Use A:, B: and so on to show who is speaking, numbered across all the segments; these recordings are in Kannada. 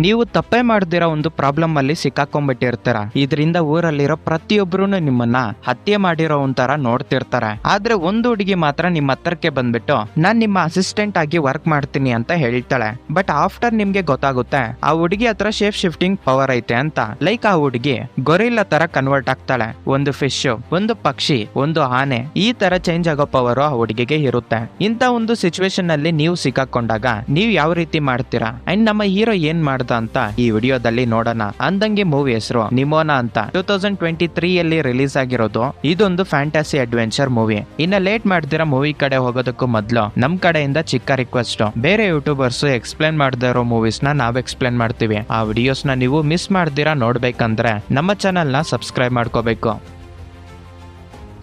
A: ನೀವು ತಪ್ಪೇ ಮಾಡ್ದಿರೋ ಒಂದು ಪ್ರಾಬ್ಲಮ್ ಅಲ್ಲಿ ಸಿಕ್ಕಾಕೊಂಡ್ಬಿಟ್ಟಿರ್ತೀರ. ಇದರಿಂದ ಊರಲ್ಲಿರೋ ಪ್ರತಿಯೊಬ್ರು ನಿಮ್ಮನ್ನ ಹತ್ಯೆ ಮಾಡಿರೋ ಒಂಥರ ನೋಡ್ತಿರ್ತಾರೆ. ಆದ್ರೆ ಒಂದು ಹುಡುಗಿ ಮಾತ್ರ ನಿಮ್ಮ ಹತ್ರಕ್ಕೆ ಬಂದ್ಬಿಟ್ಟು ನಾನ್ ನಿಮ್ಮ ಅಸಿಸ್ಟೆಂಟ್ ಆಗಿ ವರ್ಕ್ ಮಾಡ್ತೀನಿ ಅಂತ ಹೇಳ್ತಾಳೆ. ಬಟ್ ಆಫ್ಟರ್ ನಿಮ್ಗೆ ಗೊತ್ತಾಗುತ್ತೆ ಆ ಹುಡುಗಿ ಹತ್ರ ಶೇಪ್ ಶಿಫ್ಟಿಂಗ್ ಪವರ್ ಐತೆ ಅಂತ. ಲೈಕ್ ಆ ಹುಡುಗಿ ಗೊರಿಲ್ಲಾ ತರ ಕನ್ವರ್ಟ್ ಆಗ್ತಾಳೆ. ಒಂದು ಫಿಶ್, ಒಂದು ಪಕ್ಷಿ, ಒಂದು ಆನೆ, ಈ ತರ ಚೇಂಜ್ ಆಗೋ ಪವರ್ ಆ ಹುಡುಗಿಗೆ ಇರುತ್ತೆ. ಇಂತ ಒಂದು ಸಿಚುವೇಶನ್ ಅಲ್ಲಿ ನೀವು ಸಿಕ್ಕಾಕೊಂಡಾಗ ನೀವು ಯಾವ ರೀತಿ ಮಾಡ್ತೀರಾ ಅಂಡ್ ನಮ್ಮ ಹೀರೋ ಏನ್ ಮಾಡ್ದ ಅಂತ ಈ ವಿಡಿಯೋದಲ್ಲಿ ನೋಡೋಣ. ಅಂದಂಗೆ ಮೂವಿ ಹೆಸರು ನಿಮೋನಾ ಅಂತ 2023 ಅಲ್ಲಿ ರಿಲೀಸ್ ಆಗಿರೋದು. ಇದೊಂದು ಫ್ಯಾಂಟಸಿ ಅಡ್ವೆಂಚರ್ ಮೂವಿ. ಇನ್ನ ಲೇಟ್ ಮಾಡ್ದಿರ ಮೂವಿ ಕಡೆ ಹೋಗೋದಕ್ಕೂ ಮೊದ್ಲು ನಮ್ ಕಡೆಯಿಂದ ಚಿಕ್ಕ ರಿಕ್ವೆಸ್ಟ್, ಬೇರೆ ಯೂಟ್ಯೂಬರ್ಸ್ ಎಕ್ಸ್ಪ್ಲೇನ್ ಮಾಡದೇ ಇರೋ ಮೂವೀಸ್ ನ ನಾವ್ ಎಕ್ಸ್ಪ್ಲೇನ್ ಮಾಡ್ತೀವಿ. ಆ ವಿಡಿಯೋಸ್ ನ ನೀವು ಮಿಸ್ ಮಾಡ್ದಿರಾ ನೋಡ್ಬೇಕಂದ್ರೆ ನಮ್ಮ ಚಾನೆಲ್ ನ ಸಬ್ಸ್ಕ್ರೈಬ್ ಮಾಡ್ಕೋಬೇಕು.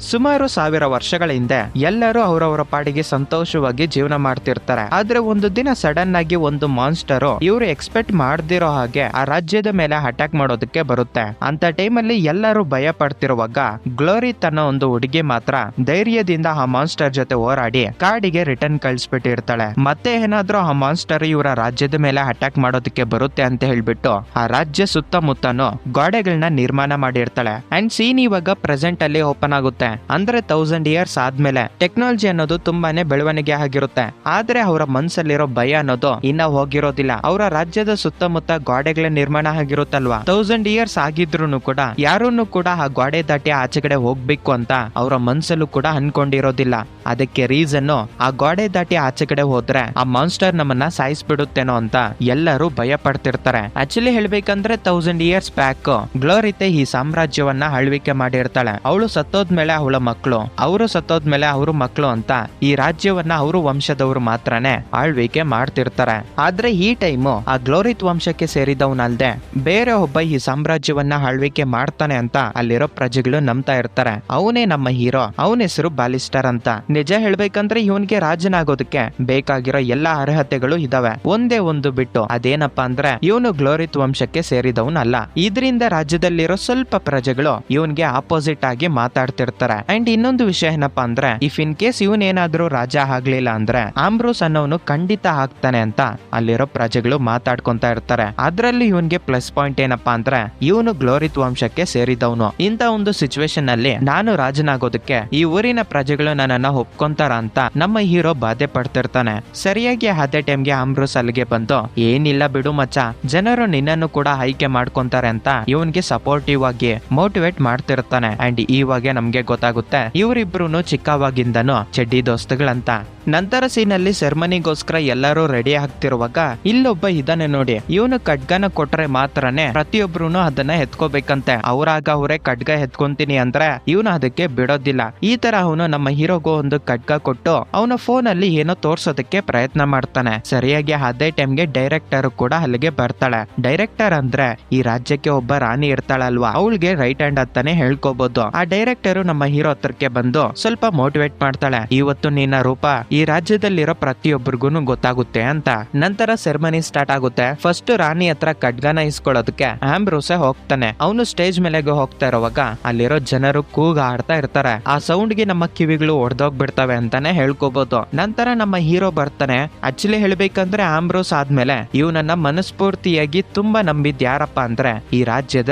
A: ಸುಮಾರು 1000 ವರ್ಷಗಳ ಹಿಂದೆ ಎಲ್ಲರೂ ಅವರವರ ಪಾಡಿಗೆ ಸಂತೋಷವಾಗಿ ಜೀವನ ಮಾಡ್ತಿರ್ತಾರೆ. ಆದ್ರೆ ಒಂದು ದಿನ ಸಡನ್ ಆಗಿ ಒಂದು ಮಾನ್ಸ್ಟರ್ ಇವರು ಎಕ್ಸ್ಪೆಕ್ಟ್ ಮಾಡ್ದಿರೋ ಹಾಗೆ ಆ ರಾಜ್ಯದ ಮೇಲೆ ಅಟ್ಯಾಕ್ ಮಾಡೋದಕ್ಕೆ ಬರುತ್ತೆ. ಅಂತ ಟೈಮಲ್ಲಿ ಎಲ್ಲರೂ ಭಯ ಪಡ್ತಿರುವಾಗ ಗ್ಲೋರಿ ತನ್ನ ಒಂದು ಹುಡುಗಿ ಮಾತ್ರ ಧೈರ್ಯದಿಂದ ಆ ಮಾನ್ಸ್ಟರ್ ಜೊತೆ ಹೋರಾಡಿ ಕಾಡಿಗೆ ರಿಟರ್ನ್ ಕಳಿಸ್ಬಿಟ್ಟಿರ್ತಾಳೆ. ಮತ್ತೆ ಏನಾದ್ರೂ ಆ ಮಾನ್ಸ್ಟರ್ ಇವರ ರಾಜ್ಯದ ಮೇಲೆ ಅಟ್ಯಾಕ್ ಮಾಡೋದಕ್ಕೆ ಬರುತ್ತೆ ಅಂತ ಹೇಳ್ಬಿಟ್ಟು ಆ ರಾಜ್ಯ ಸುತ್ತಮುತ್ತನು ಗೋಡೆಗಳನ್ನ ನಿರ್ಮಾಣ ಮಾಡಿರ್ತಾಳೆ. ಅಂಡ್ ಸೀನ್ ಇವಾಗ ಪ್ರೆಸೆಂಟ್ ಅಲ್ಲಿ ಓಪನ್ ಆಗುತ್ತೆ. ಅಂದ್ರೆ 1000 ಇಯರ್ಸ್ ಆದ್ಮೇಲೆ ಟೆಕ್ನಾಲಜಿ ಅನ್ನೋದು ತುಂಬಾನೇ ಬೆಳವಣಿಗೆ ಆಗಿರುತ್ತೆ. ಆದ್ರೆ ಅವರ ಮನ್ಸಲ್ಲಿರೋ ಭಯ ಅನ್ನೋದು ಇನ್ನ ಹೋಗಿರೋದಿಲ್ಲ. ಅವರ ರಾಜ್ಯದ ಸುತ್ತಮುತ್ತ ಗೋಡೆಗಳ ನಿರ್ಮಾಣ ಆಗಿರುತ್ತಲ್ವಾ, 1000 ಇಯರ್ಸ್ ಆಗಿದ್ರು ಕೂಡ ಯಾರನ್ನು ಕೂಡ ಆ ಗೋಡೆ ದಾಟಿ ಆಚೆಗಡೆ ಹೋಗ್ಬೇಕು ಅಂತ ಅವರ ಮನ್ಸಲ್ಲೂ ಕೂಡ ಅನ್ಕೊಂಡಿರೋದಿಲ್ಲ. ಅದಕ್ಕೆ ರೀಸನ್ ಆ ಗೋಡೆ ದಾಟಿ ಆಚೆಗಡೆ ಹೋದ್ರೆ ಆ ಮಾನ್ಸ್ಟರ್ ನಮ್ಮನ್ನ ಸಾಯಿಸ್ಬಿಡುತ್ತೇನೋ ಅಂತ ಎಲ್ಲರೂ ಭಯ ಪಡ್ತಿರ್ತಾರೆ. ಆಕ್ಚುಲಿ ಹೇಳ್ಬೇಕಂದ್ರೆ 1000 ಇಯರ್ಸ್ ಬ್ಯಾಕ್ ಗ್ಲೋರಿತೆ ಈ ಸಾಮ್ರಾಜ್ಯವನ್ನ ಆಳ್ವಿಕೆ ಮಾಡಿರ್ತಾಳೆ. ಅವಳು ಸತ್ತೋದ್ಮೇಲೆ ಅವಳ ಮಕ್ಕಳು, ಅವರು ಸತ್ತೋದ್ಮೇಲೆ ಅವರು ಮಕ್ಕಳು ಅಂತ ಈ ರಾಜ್ಯವನ್ನ ಅವರು ವಂಶದವರು ಮಾತ್ರನೇ ಆಳ್ವಿಕೆ ಮಾಡ್ತಿರ್ತಾರೆ. ಆದ್ರೆ ಈ ಟೈಮು ಆ ಗ್ಲೋರಿತ್ ವಂಶಕ್ಕೆ ಸೇರಿದವನಲ್ದೆ ಬೇರೆ ಒಬ್ಬ ಈ ಸಾಮ್ರಾಜ್ಯವನ್ನ ಆಳ್ವಿಕೆ ಮಾಡ್ತಾನೆ ಅಂತ ಅಲ್ಲಿರೋ ಪ್ರಜೆಗಳು ನಂಬ್ತಾ ಇರ್ತಾರೆ. ಅವನೇ ನಮ್ಮ ಹೀರೋ. ಅವನ ಹೆಸರು ಬಾಲಿಸ್ಟರ್ ಅಂತ. ನಿಜ ಹೇಳ್ಬೇಕಂದ್ರೆ ಇವನ್ಗೆ ರಾಜನಾಗೋದಕ್ಕೆ ಬೇಕಾಗಿರೋ ಎಲ್ಲಾ ಅರ್ಹತೆಗಳು ಇದಾವೆ. ಒಂದೇ ಒಂದು ಬಿಟ್ಟು ಅದೇನಪ್ಪಾ ಅಂದ್ರೆ ಇವನು ಗ್ಲೋರಿತ್ ವಂಶಕ್ಕೆ ಸೇರಿದವನಲ್ಲ. ಇದರಿಂದ ರಾಜ್ಯದಲ್ಲಿರೋ ಸ್ವಲ್ಪ ಪ್ರಜೆಗಳು ಇವನ್ಗೆ ಆಪೋಸಿಟ್ ಆಗಿ ಮಾತಾಡ್ತಿರ್ತಾರೆ. ಅಂಡ್ ಇನ್ನೊಂದು ವಿಷಯ ಏನಪ್ಪಾ ಅಂದ್ರೆ ಇಫ್ ಇನ್ ಕೇಸ್ ಇವನ್ ಏನಾದ್ರೂ ರಾಜ ಆಗ್ಲಿಲ್ಲ ಅಂದ್ರೆ ಆಂಬ್ರೋಸ್ ಅನ್ನೋನು ಖಂಡಿತ ಆಗ್ತಾನೆ ಅಂತ ಅಲ್ಲಿರೋ ಪ್ರಜೆಗಳು ಮಾತಾಡ್ಕೊಂತ ಇರ್ತಾರೆ. ಅದ್ರಲ್ಲಿ ಇವನ್ಗೆ ಪ್ಲಸ್ ಪಾಯಿಂಟ್ ಏನಪ್ಪಾ ಅಂದ್ರೆ ಇವನು ಗ್ಲೋರಿತ್ ವಂಶಕ್ಕೆ ಸೇರಿದವನು. ಇಂತ ಒಂದು ಸಿಚುವೇಶನ್ ಅಲ್ಲಿ ನಾನು ರಾಜನಾಗೋದಕ್ಕೆ ಈ ಊರಿನ ಪ್ರಜೆಗಳು ನನ್ನನ್ನ ಒಪ್ಕೊಂತಾರ ಅಂತ ನಮ್ಮ ಹೀರೋ ಬಾಧೆ ಪಡ್ತಿರ್ತಾನೆ. ಸರಿಯಾಗಿ ಅದೇ ಟೈಮ್ಗೆ ಆಂಬ್ರೋಸ್ ಅಲ್ಲಿಗೆ ಬಂದು ಏನಿಲ್ಲ ಬಿಡು ಮಚ್ಚ, ಜನರು ನಿನ್ನನ್ನು ಕೂಡ ಆಯ್ಕೆ ಮಾಡ್ಕೊಂತಾರೆ ಅಂತ ಇವನ್ಗೆ ಸಪೋರ್ಟಿವ್ ಆಗಿ ಮೋಟಿವೇಟ್ ಮಾಡ್ತಿರ್ತಾನೆ. ಅಂಡ್ ಇವಾಗ ನಮ್ಗೆ ಗೊತ್ತಾಗುತ್ತೆ ಇವರಿಬ್ರು ಚಿಕ್ಕವಾಗಿಂದನು ಚಡ್ಡಿ ದೋಸ್ತುಗಳಂತ. ನಂತರ ಸೀನಲ್ಲಿ ಸೆರೆಮನಿಗೋಸ್ಕರ ಎಲ್ಲರೂ ರೆಡಿ ಆಗ್ತಿರುವಾಗ ಇಲ್ಲೊಬ್ಬ ಇದಾನೆ ನೋಡಿ. ಇವನು ಖಡ್ಗನ ಕೊಟ್ರೆ ಮಾತ್ರನೇ ಪ್ರತಿಯೊಬ್ರು ಅದನ್ನ ಎತ್ಕೋಬೇಕಂತೆ. ಅವ್ರಾಗ ಅವರೇ ಖಡ್ಗ ಎತ್ಕೊಂತೀನಿ ಅಂದ್ರೆ ಇವನು ಅದಕ್ಕೆ ಬಿಡೋದಿಲ್ಲ. ಈ ತರ ಅವನು ನಮ್ಮ ಹೀರೋಗೂ ಒಂದು ಖಡ್ಗ ಕೊಟ್ಟು ಅವನ ಫೋನ್ ಅಲ್ಲಿ ಏನೋ ತೋರ್ಸೋದಕ್ಕೆ ಪ್ರಯತ್ನ ಮಾಡ್ತಾನೆ. ಸರಿಯಾಗಿ ಅದೇ ಟೈಮ್ಗೆ ಡೈರೆಕ್ಟರ್ ಕೂಡ ಅಲ್ಲಿಗೆ ಬರ್ತಾಳೆ. ಡೈರೆಕ್ಟರ್ ಅಂದ್ರೆ ಈ ರಾಜ್ಯಕ್ಕೆ ಒಬ್ಬ ರಾಣಿ ಇರ್ತಾಳಲ್ವಾ, ಅವಳಿಗೆ ರೈಟ್ ಹ್ಯಾಂಡ್ ಅಂತಾನೆ ಹೇಳ್ಕೋಬಹುದು. ಆ ಡೈರೆಕ್ಟರ್ ನಮ್ಮ ಹೀರೋ ಹತ್ರಕ್ಕೆ ಬಂದು ಸ್ವಲ್ಪ ಮೋಟಿವೇಟ್ ಮಾಡ್ತಾಳೆ. ಇವತ್ತು ನಿನ್ನ ರೂಪ ಈ ರಾಜ್ಯದಲ್ಲಿರೋ ಪ್ರತಿಯೊಬ್ಬರಿಗೂ ಗೊತ್ತಾಗುತ್ತೆ ಅಂತ. ನಂತರ ಸೆರೆಮನಿ ಸ್ಟಾರ್ಟ್ ಆಗುತ್ತೆ. ಫಸ್ಟ್ ರಾಣಿ ಹತ್ರ ಖಡ್ಗನ ಇಸ್ಕೊಳ್ಳೋದಕ್ಕೆ ಆಂಬ್ರೋಸೆ ಹೋಗ್ತಾನೆ. ಅವನು ಸ್ಟೇಜ್ ಮೇಲೆಗೆ ಹೋಗ್ತಾ ಇರುವಾಗ ಅಲ್ಲಿರೋ ಜನರು ಕೂಗ ಆಡ್ತಾ ಇರ್ತಾರೆ. ಆ ಸೌಂಡ್ ಗೆ ನಮ್ಮ ಕಿವಿಗಳು ಒಡೆದೋಗ್ಬಿಡ್ತವೆ ಅಂತಾನೆ ಹೇಳ್ಕೋಬಹುದು. ನಂತರ ನಮ್ಮ ಹೀರೋ ಬರ್ತಾನೆ. ಆಕ್ಚುಲಿ ಹೇಳ್ಬೇಕಂದ್ರೆ ಆಂಬ್ರೋಸ್ ಆದ್ಮೇಲೆ ಇವನನ್ನ ಮನಸ್ಫೂರ್ತಿಯಾಗಿ ತುಂಬಾ ನಂಬಿದ್ ಯಾರಪ್ಪ ಅಂದ್ರೆ ಈ ರಾಜ್ಯದ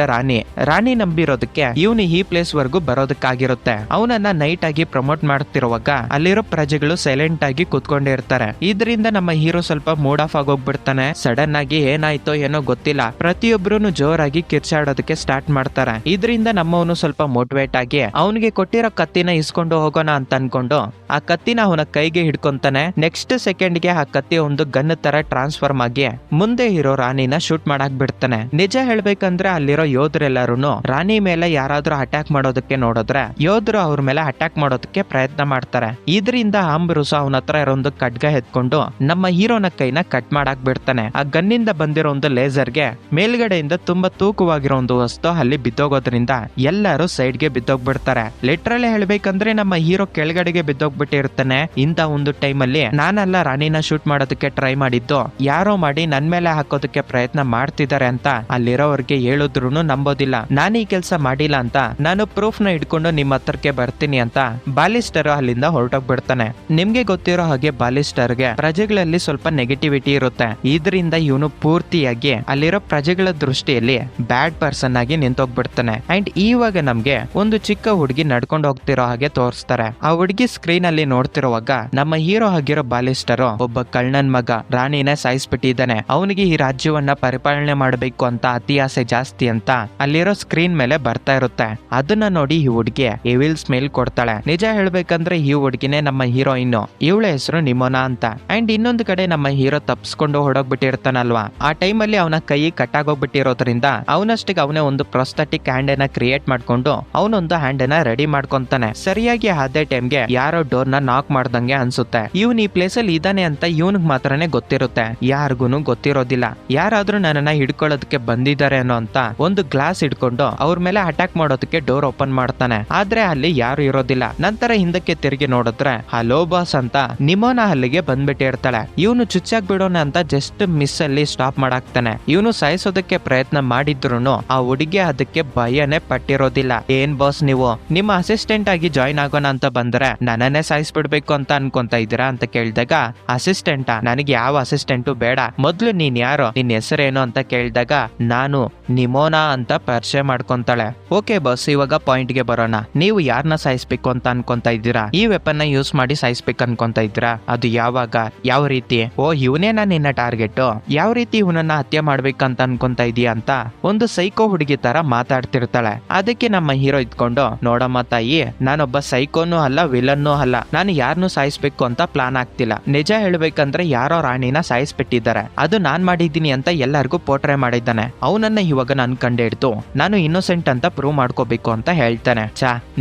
A: ರಾಣಿ ನಂಬಿರೋದಕ್ಕೆ ಇವನು ಈ ಪ್ಲೇಸ್ ವರ್ಗು ಬರೋದಕ್ಕಾಗಿರುತ್ತೆ. ಅವನನ್ನ ನೈಟ್ ಆಗಿ ಪ್ರಮೋಟ್ ಮಾಡ್ತಿರುವಾಗ ಅಲ್ಲಿರೋ ಪ್ರಜೆಗಳು ಸೈಲೆಂಟ್ ಆಗಿ ಕೂತ್ಕೊಂಡಿರ್ತಾರೆ. ಇದರಿಂದ ನಮ್ಮ ಹೀರೋ ಸ್ವಲ್ಪ ಮೂಡ್ ಆಫ್ ಆಗೋಗ್ಬಿಡ್ತಾನೆ. ಸಡನ್ ಆಗಿ ಏನಾಯ್ತೋ ಏನೋ ಗೊತ್ತಿಲ್ಲ, ಪ್ರತಿಯೊಬ್ರು ಜೋರಾಗಿ ಕಿರ್ಚಾಡೋದಕ್ಕೆ ಸ್ಟಾರ್ಟ್ ಮಾಡ್ತಾರೆ. ಇದರಿಂದ ನಮ್ಮವನು ಸ್ವಲ್ಪ ಮೋಟಿವೇಟ್ ಆಗಿ ಅವನಿಗೆ ಕೊಟ್ಟಿರೋ ಕತ್ತಿನ ಇಸ್ಕೊಂಡು ಹೋಗೋಣ ಅಂತ ಅನ್ಕೊಂಡು ಆ ಕತ್ತಿನ ಅವನ ಕೈಗೆ ಹಿಡ್ಕೊಂತಾನೆ. ನೆಕ್ಸ್ಟ್ ಸೆಕೆಂಡ್ ಗೆ ಆ ಕತ್ತಿ ಒಂದು ಗನ್ ತರ ಟ್ರಾನ್ಸ್ಫಾರ್ಮ್ ಆಗಿ ಮುಂದೆ ಇರೋ ರಾಣಿನ ಶೂಟ್ ಮಾಡಕ್ ಬಿಡ್ತಾನೆ. ನಿಜ ಹೇಳ್ಬೇಕಂದ್ರೆ ಅಲ್ಲಿರೋ ಯೋಧರೆಲ್ಲರೂ ರಾಣಿ ಮೇಲೆ ಯಾರಾದ್ರೂ ಅಟ್ಯಾಕ್ ಮಾಡೋದಕ್ಕೆ ನೋಡಿದ್ರೆ ಯೋಧರು ಅವ್ರ ಮೇಲೆ ಅಟ್ಯಾಕ್ ಮಾಡೋದಕ್ಕೆ ಪ್ರಯತ್ನ ಮಾಡ್ತಾರೆ. ಇದರಿಂದ ಆಂಬ್ರೋಸ್ ಅವನ ಹತ್ರ ಇರೋ ಒಂದು ಖಡ್ಗ ಎತ್ಕೊಂಡು ನಮ್ಮ ಹೀರೋನ ಕೈನ ಕಟ್ ಮಾಡಾಕ್ ಬಿಡ್ತಾನೆ. ಆ ಗನ್ನಿಂದ ಬಂದಿರೋ ಒಂದು ಲೇಸರ್ಗೆ ಮೇಲ್ಗಡೆಯಿಂದ ತುಂಬಾ ತೂಕವಾಗಿರೋ ಒಂದು ವಸ್ತು ಅಲ್ಲಿ ಬಿದ್ದೋಗೋದ್ರಿಂದ ಎಲ್ಲರೂ ಸೈಡ್ ಗೆ ಬಿದ್ದೋಗ್ಬಿಡ್ತಾರೆ. ಲಿಟ್ರಲಿ ಹೇಳ್ಬೇಕಂದ್ರೆ ನಮ್ಮ ಹೀರೋ ಕೆಳಗಡೆಗೆ ಬಿದ್ದೋಗ್ಬಿಟ್ಟಿರ್ತಾನೆ. ಇಂತ ಒಂದು ಟೈಮ್ ಅಲ್ಲಿ ನಾನಲ್ಲ ರಾಣಿನ ಶೂಟ್ ಮಾಡೋದಕ್ಕೆ ಟ್ರೈ ಮಾಡಿದ್ದು, ಯಾರೋ ಮಾಡಿ ನನ್ ಮೇಲೆ ಹಾಕೋದಕ್ಕೆ ಪ್ರಯತ್ನ ಮಾಡ್ತಿದ್ದಾರೆ ಅಂತ ಅಲ್ಲಿರೋರ್ಗೆ ಹೇಳಿದ್ರು ನಂಬೋದಿಲ್ಲ. ನಾನು ಈ ಕೆಲಸ ಮಾಡಿಲ್ಲ ಅಂತ ನಾನು ಪ್ರೂಫ್ ನ ಇಟ್ಕೊಂಡು ನಿಮ್ಮ ಹತ್ರಕ್ಕೆ ಬರ್ತೀನಿ ಅಂತ ಬಾಲಿಸ್ಟರ್ ಅಲ್ಲಿಂದ ಹೊರಟೋಗ್ಬಿಡ್ತಾನೆ. ನಿಮ್ಗೆ ಗೊತ್ತಿರೋ ಹಾಗೆ ಬಾಲಿಸ್ಟರ್ಗೆ ಪ್ರಜೆಗಳಲ್ಲಿ ಸ್ವಲ್ಪ ನೆಗೆಟಿವಿಟಿ ಇರುತ್ತೆ. ಇದರಿಂದ ಇವನು ಪೂರ್ತಿಯಾಗಿ ಅಲ್ಲಿರೋ ಪ್ರಜೆಗಳ ದೃಷ್ಟಿಯಲ್ಲಿ ಬ್ಯಾಡ್ ಪರ್ಸನ್ ಆಗಿ ನಿಂತೋಗ್ಬಿಡ್ತಾನೆ. ಅಂಡ್ ಇವಾಗ ನಮ್ಗೆ ಒಂದು ಚಿಕ್ಕ ಹುಡುಗಿ ನಡ್ಕೊಂಡು ಹೋಗ್ತಿರೋ ಹಾಗೆ ತೋರಿಸ್ತಾರೆ. ಆ ಹುಡುಗಿ ಸ್ಕ್ರೀನ್ ಅಲ್ಲಿ ನೋಡ್ತಿರುವಾಗ ನಮ್ಮ ಹೀರೋ ಆಗಿರೋ ಬಾಲಿಸ್ಟರ್ ಒಬ್ಬ ಕಳ್ಳನ್ ಮಗ ರಾಣಿನೇ ಸಾಯಿಸ್ಬಿಟ್ಟಿದ್ದಾನೆ. ಅವನಿಗೆ ಈ ರಾಜ್ಯವನ್ನ ಪರಿಪಾಲನೆ ಮಾಡಬೇಕು ಅಂತ ಅತಿ ಆಸೆ ಜಾಸ್ತಿ ಅಂತ ಅಲ್ಲಿರೋ ಸ್ಕ್ರೀನ್ ಮೇಲೆ ಬರ್ತಾ ಇರುತ್ತೆ. ಅದನ್ನ ನೋಡಿ ಈ ಹುಡುಗಿ ಎವಿಲ್ ಸ್ಮೆಲ್ ಕೊಡ್ತಾಳೆ. ನಿಜ ಹೇಳ್ಬೇಕಂದ್ರೆ ಈ ಹುಡುಗಿನೇ ನಮ್ಮ ಹೀರೋಯಿನ್. ಇವಳ ಹೆಸರು ನಿಮೋನಾ ಅಂತ. ಅಂಡ್ ಇನ್ನೊಂದು ಕಡೆ ನಮ್ಮ ಹೀರೋ ತಪ್ಸ್ಕೊಂಡು ಹೊಡೋಗ್ಬಿಟ್ಟಿರ್ತಾನಲ್ವಾ, ಆ ಟೈಮಲ್ಲಿ ಅವನ ಕೈ ಕಟ್ಟಾಗೋಗ್ಬಿಟ್ಟಿರೋದ್ರಿಂದ ಅವನಷ್ಟಿಗೆ ಅವನೇ ಒಂದು ಪ್ರೊಸ್ಥೆಟಿಕ್ ಹ್ಯಾಂಡ್ ಅನ್ನ ಕ್ರಿಯೇಟ್ ಮಾಡ್ಕೊಂಡು ಅವನೊಂದು ಹ್ಯಾಂಡ್ ಅನ್ನ ರೆಡಿ ಮಾಡ್ಕೊಂತಾನೆ. ಸರಿಯಾಗಿ ಅದೇ ಟೈಮ್ಗೆ ಯಾರೋ ಡೋರ್ ನ ನಾಕ್ ಮಾಡ್ದಂಗೆ ಅನ್ಸುತ್ತೆ. ಇವನ್ ಈ ಪ್ಲೇಸ್ ಅಲ್ಲಿ ಇದಾನೆ ಅಂತ ಇವನಿಗೆ ಮಾತ್ರನೇ ಗೊತ್ತಿರುತ್ತೆ, ಯಾರಿಗೂನು ಗೊತ್ತಿರೋದಿಲ್ಲ. ಯಾರಾದ್ರೂ ನನ್ನನ್ನ ಹಿಡ್ಕೊಳ್ಳೋದಕ್ಕೆ ಬಂದಿದ್ದಾರೆ ಅನ್ನೋ ಅಂತ ಒಂದು ಗ್ಲಾಸ್ ಹಿಡ್ಕೊಂಡು ಅವ್ರ ಮೇಲೆ ಅಟ್ಯಾಕ್ ಮಾಡೋದಕ್ಕೆ ಡೋರ್ ಓಪನ್ ಮಾಡ್ತಾನೆ. ಆದ್ರೆ ಅಲ್ಲಿ ಯಾರು ಇರೋದಿಲ್ಲ. ನಂತರ ಹಿಂದಕ್ಕೆ ತಿರುಗಿ ನೋಡಿದ್ರೆ ಹಲೋ ಬಾಸ್ ಅಂತ ನಿಮೋನಾ ಅಲ್ಲಿಗೆ ಬಂದ್ಬಿಟ್ಟಿರ್ತಾಳೆ. ಇವನು ಚುಚ್ಚಾಕ್ ಬಿಡೋಣ ಅಂತ ಜಸ್ಟ್ ಮಿಸ್ ಅಲ್ಲಿ ಸ್ಟಾಪ್ ಮಾಡಾಕ್ತಾನೆ. ಇವನು ಸಾಯಿಸೋದಕ್ಕೆ ಪ್ರಯತ್ನ ಮಾಡಿದ್ರು ಆ ಹುಡುಗಿ ಅದಕ್ಕೆ ಭಯನೇ ಪಟ್ಟಿರೋದಿಲ್ಲ. ಏನ್ ಬಾಸ್ ನೀವು ನಿಮ್ಮ ಅಸಿಸ್ಟೆಂಟ್ ಆಗಿ ಜಾಯ್ನ್ ಆಗೋಣ ಅಂತ ಬಂದ್ರೆ ನನ್ನನ್ನೇ ಸಾಯಿಸ್ಬಿಡ್ಬೇಕು ಅಂತ ಅನ್ಕೊಂತ ಇದ್ದೀರಾ ಅಂತ ಕೇಳಿದಾಗ, ಅಸಿಸ್ಟೆಂಟ? ನನಗೆ ಯಾವ ಅಸಿಸ್ಟೆಂಟು ಬೇಡ, ಮೊದ್ಲು ನೀನ್ ಯಾರೋ, ನಿನ್ ಹೆಸರೇನು ಅಂತ ಕೇಳಿದಾಗ ನಾನು ನಿಮೋನಾ ಅಂತ ಪರಿಚಯ ಮಾಡ್ಕೊಂತಾಳೆ. ಓಕೆ ಬಾಸ್, ಇವಾಗ ಪಾಯಿಂಟ್ ಗೆ ಬರೋಣ. ನೀವು ಯಾರನ್ನ ಸಾಯಿಸ್ಬೇಕು ಅಂತ ಅನ್ಕೊಂತ ಇದ್ದೀರಾ? ಈ ವೆಪನ್ ನ ಯೂಸ್ ಮಾಡಿ ಸಾಯಿಸ್ಬೇಕು ಅನ್ಕೊಂತ ಇದ್ದೀರಾ? ಅದು ಯಾವಾಗ, ಯಾವ ರೀತಿ? ಓ ಇವನೇನಾ ನಿನ್ನ ಟಾರ್ಗೆಟ್? ಯಾವ ರೀತಿ ಇವನನ್ನ ಹತ್ಯೆ ಮಾಡ್ಬೇಕಂತ ಅನ್ಕೊಂತ ಇದೀಯ ಅಂತ ಒಂದು ಸೈಕೋ ಹುಡುಗಿ ತರ ಮಾತಾಡ್ತಿರ್ತಾಳೆ. ಅದಕ್ಕೆ ನಮ್ಮ ಹೀರೋ ಇದ್ಕೊಂಡು, ನೋಡಮ್ಮ ತಾಯಿ, ನಾನೊಬ್ಬ ಸೈಕೋನು ಅಲ್ಲ, ವಿಲನ್ನೂ ಅಲ್ಲ, ನಾನು ಯಾರನ್ನು ಸಾಯಿಸ್ಬೇಕು ಅಂತ ಪ್ಲಾನ್ ಆಗ್ತಿಲ್ಲ. ನಿಜ ಹೇಳ್ಬೇಕಂದ್ರೆ ಯಾರೋ ರಾಣಿನ ಸಾಯಿಸ್ಬಿಟ್ಟಿದ್ದಾರೆ, ಅದು ನಾನ್ ಮಾಡಿದ್ದೀನಿ ಅಂತ ಎಲ್ಲರಿಗೂ ಪೋಟ್ರೆ ಮಾಡಿದ್ದಾನೆ. ಅವನನ್ನ ಇವಾಗ ನನ್ ಕಂಡು ಹಿಡ್ದು ನಾನು ಇನ್ನೋಸೆಂಟ್ ಅಂತ ಪ್ರೂವ್ ಮಾಡ್ಕೋಬೇಕು ಅಂತ ಹೇಳ್ತಾನೆ.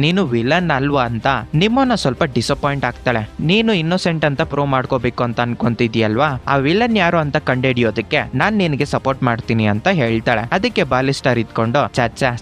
A: ನೀನು ವಿಲನ್ ಅಲ್ವಾ ಅಂತ ನಿಮ್ಮನ್ನ ಸ್ವಲ್ಪ ಡಿಸಪಾಯಿಂಟ್ ಆಗ್ತಾಳೆ. ನೀನು ಇನ್ನೋಸೆಂಟ್ ಅಂತ ಪ್ರೂವ್ ಮಾಡ್ಕೋಬೇಕು ಅಂತ ಅನ್ಕೊಂತಿದ್ಯಲ್ವಾ, ಆ ವಿಲನ್ ಯಾರು ಅಂತ ಕಂಡುಹಿಡಿಯೋದಕ್ಕೆ ನಾನ್ ನಿನಗೆ ಸಪೋರ್ಟ್ ಮಾಡ್ತೀನಿ ಅಂತ ಹೇಳ್ತಾಳೆ. ಅದಕ್ಕೆ ಬಾಲಿಸ್ಟರ್ ಇದ್ಕೊಂಡು,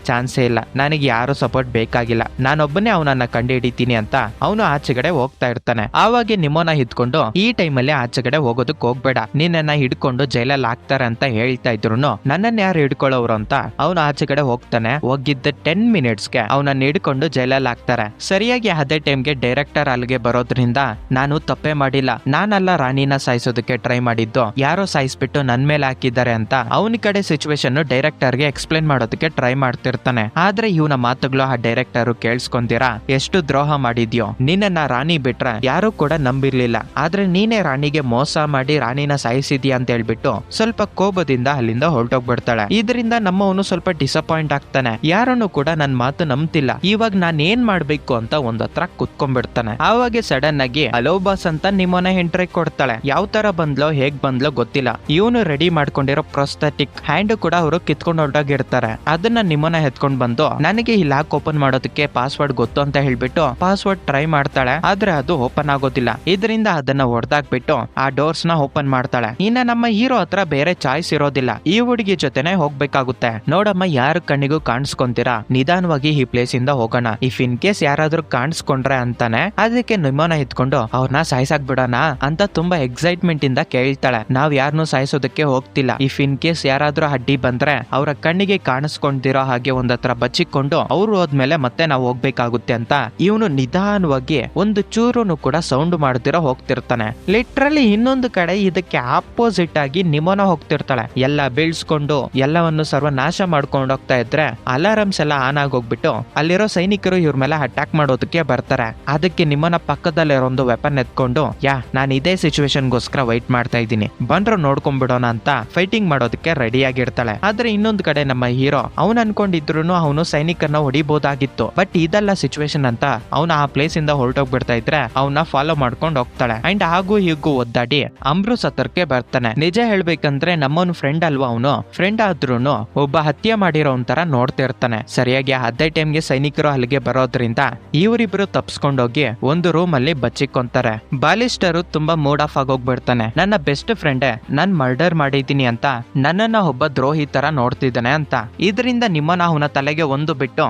A: ಚಾನ್ಸೇ ಇಲ್ಲ, ನನಗೆ ಯಾರು ಸಪೋರ್ಟ್ ಬೇಕಾಗಿಲ್ಲ, ನಾನೊಬ್ಬನೇ ಅವನನ್ನ ಕಂಡು ಹಿಡಿತೀನಿ ಅಂತ ಅವನು ಆಚೆಗಡೆ ಹೋಗ್ತಾ ಇರ್ತಾನೆ. ಆವಾಗ ನಿಮೋನ ಹಿಡ್ಕೊಂಡು, ಈ ಟೈಮಲ್ಲಿ ಆಚೆಗಡೆ ಹೋಗೋದಕ್ಕೆ ಹೋಗ್ಬೇಡ, ನಿನ್ನ ಹಿಡ್ಕೊಂಡು ಜೈಲಲ್ಲಿ ಹಾಕ್ತಾರೆ ಅಂತ ಹೇಳ್ತಾ ಇದ್ರು. ನನ್ನನ್ನ ಯಾರು ಹಿಡ್ಕೊಳ್ಳೋರು ಅಂತ ಅವನು ಆಚೆಗಡೆ ಹೋಗ್ತಾನೆ. ಹೋಗಿದ್ದ 10 ಮಿನಿಟ್ಸ್ಗೆ ಅವನನ್ನ ಹಿಡ್ಕೊಂಡು ಜೈಲಲ್ಲಿ ಹಾಕ್ತಾರೆ. ಸರಿಯಾಗಿ ಅದೇ ಟೈಮ್ಗೆ ಡೈರೆಕ್ಟರ್ ಅಲ್ಲಿಗೆ ಬರೋದ್ರಿಂದ, ನಾನು ತಪ್ಪೇ ಮಾಡಿಲ್ಲ, ನಾನಲ್ಲ ರಾಣಿನ ಸಾಯಿಸೋದಕ್ಕೆ ಟ್ರೈ ಮಾಡಿದ್ದು, ಯಾರೋ ಸಾಯಿಸ್ಬಿಟ್ಟು ನನ್ ಮೇಲೆ ಹಾಕಿದ್ದಾರೆ ಅಂತ ಅವನ ಕಡೆ ಸಿಚುವೇಶನ್ ಡೈರೆಕ್ಟರ್ಗೆ ಎಕ್ಸ್ಪ್ಲೇನ್ ಮಾಡೋದಕ್ಕೆ ಟ್ರೈ ಮಾಡ್ತಿರ್ತಾನೆ. ಆದ್ರೆ ಇವನ ಮಾತುಗಳು ಆ ಡೈರೆಕ್ಟರ್ ಕೇಳಿಸ್ಕೊಂತೀರಾ, ಎಷ್ಟು ದ್ರೋಹ ಮಾಡಿದ್ಯೋ, ನಿನ್ನ ರಾಣಿ ಬಿಟ್ರೆ ಯಾರು ಕೂಡ ನಂಬಿರ್ಲಿಲ್ಲ, ಆದ್ರೆ ನೀನೇ ರಾಣಿಗೆ ಮೋಸ ಮಾಡಿ ರಾಣಿನ ಸಾಯಿಸಿದ್ಯಾ ಅಂತ ಹೇಳ್ಬಿಟ್ಟು ಸ್ವಲ್ಪ ಕೋಪದಿಂದ ಅಲ್ಲಿಂದ ಹೊರಟೋಗ್ಬಿಡ್ತಾಳೆ. ಇದರಿಂದ ನಮ್ಮವನು ಸ್ವಲ್ಪ ಡಿಸಪಾಯಿಂಟ್ ಆಗ್ತಾನೆ. ಯಾರನ್ನು ಕೂಡ ನನ್ ಮಾತು ನಂಬ್ತಿಲ್ಲ, ಇವಾಗ ನಾನ್ ಏನ್ ಮಾಡ್ಬೇಕು ಅಂತ ಒಂದ್ ಹತ್ರ ಕುತ್ಕೊಂಡ್ಬಿಡ್ತಾನೆ. ಆವಾಗ ಸಡನ್ ಆಗಿ ಹಲೋ ಬಾಸ್ ಅಂತ ನಿಮ್ಮನ್ನ ಎಂಟ್ರಿ ಕೊಡ್ತಾಳೆ. ಯಾವ ತರ ಬಂದ್ಲೋ ಹೇಗ್ ಬಂದ್ಲೋ ಗೊತ್ತಿಲ್ಲ. ಇವನು ರೆಡಿ ಮಾಡ್ಕೊಂಡಿರೋ ಪ್ರೊಸ್ಥೆಟಿಕ್ ಹ್ಯಾಂಡ್ ಕೂಡ ಅವರು ಕಿತ್ಕೊಂಡು ಹೊರಟೋಗಿರ್ತಾರೆ. ಅದನ್ನ ನಿಮ್ಮನ್ನ ಎತ್ಕೊಂಡ್ ಬಂದು, ನನಗೆ ಈ ಲಾಕ್ ಓಪನ್ ಮಾಡೋದಕ್ಕೆ ಪಾಸ್ವರ್ಡ್ ಗೊತ್ತು ಅಂತ ಹೇಳ್ಬಿಟ್ಟು ಪಾಸ್ವರ್ಡ್ ಟ್ರೈ ಮಾಡ್ತಾಳೆ. ಆದ್ರೆ ಅದು ಓಪನ್ ಆಗೋದಿಲ್ಲ. ಇದರಿಂದ ಅದನ್ನ ಹೊಡೆದಾಕ್ಬಿಟ್ಟು ಆ ಡೋರ್ಸ್ ನ ಓಪನ್ ಮಾಡ್ತಾಳೆ. ಇನ್ನ ನಮ್ಮ ಹೀರೋ ಹತ್ರ ಬೇರೆ ಚಾಯ್ಸ್ ಇರೋದಿಲ್ಲ, ಈ ಹುಡುಗಿ ಜೊತೆನೆ ಹೋಗ್ಬೇಕಾಗುತ್ತೆ. ನೋಡಮ್ಮ, ಯಾರ ಕಣ್ಣಿಗೂ ಕಾಣಿಸ್ಕೊಂತೀರಾ, ನಿಧಾನವಾಗಿ ಈ ಪ್ಲೇಸ್ ಇಂದ ಹೋಗೋಣ, ಇಫ್ ಇನ್ ಕೇಸ್ ಯಾರಾದ್ರೂ ಕಾಣಿಸ್ಕೊಂಡ್ರೆ ಅಂತಾನೆ. ಅದಕ್ಕೆ ನಿಮ್ಮನ್ನ ಎತ್ಕೊಂಡು ಅವ್ರನ್ನ ಸಾಯಿಸಾಕ್ ಬಿಡೋಣ ಅಂತ ತುಂಬಾ ಎಕ್ಸೈಟ್ಮೆಂಟ್ ಇಂದ ಕೇಳ್ತಾಳೆ. ನಾವ್ ಯಾರನ್ನು ಸಾಯಿಸೋದಕ್ಕೆ ಹೋಗ್ತಿಲ್ಲ, ಇಫ್ ಇನ್ ಕೇಸ್ ಯಾರಾದ್ರೂ ಅಡ್ಡಿ ಬಂದ್ರೆ ಅವರ ಕಣ್ಣಿಗೆ ಕಾಣಿಸ್ಕೊಂಡಿರೋ ಹಾಗೆ ಒಂದತ್ರ ಬಚ್ಚಿಕೊಂಡು ಅವ್ರು ಹೋದ್ಮೇಲೆ ಮತ್ತೆ ನಾವು ಹೋಗ್ಬೇಕಾಗುತ್ತೆ ಅಂತ ಇವನು ನಿಧಾನವಾಗಿ ಒಂದು ಚೂರುನು ಕೂಡ ಸೌಂಡ್ ಮಾಡ್ತಿರೋ ಹೋಗ್ತಿರ್ತಾನೆ. ಲಿಟ್ರಲಿ ಇನ್ನೊಂದು ಕಡೆ ಇದಕ್ಕೆ ಆಪೋಸಿಟ್ ಆಗಿ ನಿಮೋನ ಹೋಗ್ತಿರ್ತಾಳೆ. ಎಲ್ಲ ಬೀಳ್ಸ್ಕೊಂಡು ಎಲ್ಲವನ್ನು ಸರ್ವನಾಶ ಮಾಡ್ಕೊಂಡು ಹೋಗ್ತಾ ಇದ್ರೆ ಅಲಾರಮ್ಸ್ ಎಲ್ಲ ಆನ್ ಆಗೋಗ್ಬಿಟ್ಟು ಅಲ್ಲಿರೋ ಸೈನಿಕರು ಇವ್ರ ಮೇಲೆ ಅಟ್ಯಾಕ್ ಮಾಡೋದಕ್ಕೆ ಬರ್ತಾರೆ. ಅದಕ್ಕೆ ನಿಮ್ಮನ್ನ ಪಕ್ಕದಲ್ಲಿರೋ ಒಂದು ವೆಪನ್ ಎತ್ಕೊಂಡು, ನಾನು ಇದೇ ಸಿಚುವೇಶನ್ಗೋಸ್ಕರ ವೈಟ್ ಮಾಡ್ತಾ ಇದ್ದೀನಿ, ಬಂದ್ರು ನೋಡ್ಕೊಂಡ್ಬಿಡೋಣ ಅಂತ ಫೈಟಿಂಗ್ ಮಾಡೋದಕ್ಕೆ ರೆಡಿ ಆಗಿರ್ತಾಳೆ. ಆದ್ರೆ ಇನ್ನೊಂದು ಕಡೆ ನಮ್ಮ ಹೀರೋ ಅವನ್ ಅನ್ಕೊಂಡಿದ್ರು ಅವನು ಸೈನಿಕರನ್ನ ಹೊಡಿಬಹುದಾಗಿತ್ತು, ಬಟ್ ಇದೆಲ್ಲ ಸಿಚುವೇಶನ್ ಅಂತ ಅವನು ಆ ಪ್ಲೇಸ್ ಇಂದ ಹೊರಟೋಗ್ಬಿಡ್ತಾ ಇದ್ರೆ ಅವನ್ನ ಫಾಲೋ ಮಾಡ್ಕೊಂಡು ಹೋಗ್ತಾಳೆ. ಅಂಡ್ ಹಾಗೂ ಹೀಗೂ ಒದ್ದಾಡಿ ಅಮೃತಸರಕ್ಕೆ ಬರ್ತಾನೆ. ನಿಜ ಹೇಳ್ಬೇಕಂದ್ರೆ ನಮ್ಮವನ್ ಫ್ರೆಂಡ್ ಅಲ್ವಾ, ಅವನು ಫ್ರೆಂಡ್ ಆದ್ರೂನು ಒಬ್ಬ ಹತ್ಯೆ ಮಾಡಿರೋ ಒಂಥರ ನೋಡ್ತಿರ್ತಾನೆ. ಸರಿಯಾಗಿ ಅದೇ ಟೈಮ್ಗೆ ಸೈನಿಕರು ಅಲ್ಲಿಗೆ ಬರೋದ್ರಿಂದ ಇವರಿಬ್ರು ತಪ್ಸ್ಕೊಂಡೋಗಿ ಒಂದು ರೂಮ್ ಅಲ್ಲಿ ಬಚ್ಚಿಕೊಂತಾರೆ. ಬಾಲಿಸ್ಟರ್ ತುಂಬಾ ಮೂಡ್ ಆಫ್ ಆಗೋಗ್ಬಿಡ್ತಾನೆ. ನನ್ನ ಬೆಸ್ಟ್ ಫ್ರೆಂಡೇ ನಾನ್ ಮರ್ಡರ್ ಮಾಡಿದ್ದೀನಿ ಅಂತ ನನ್ನನ್ನ ಒಬ್ಬ ದ್ರೋಹಿ ತರ ನೋಡ್ತಿದ್ದಾನೆ ಅಂತ. ಇದರಿಂದ ನಿಮ್ಮನ್ನ ಅವನ ತಲೆಗೆ ಒಂದು ಬಿಟ್ಟು,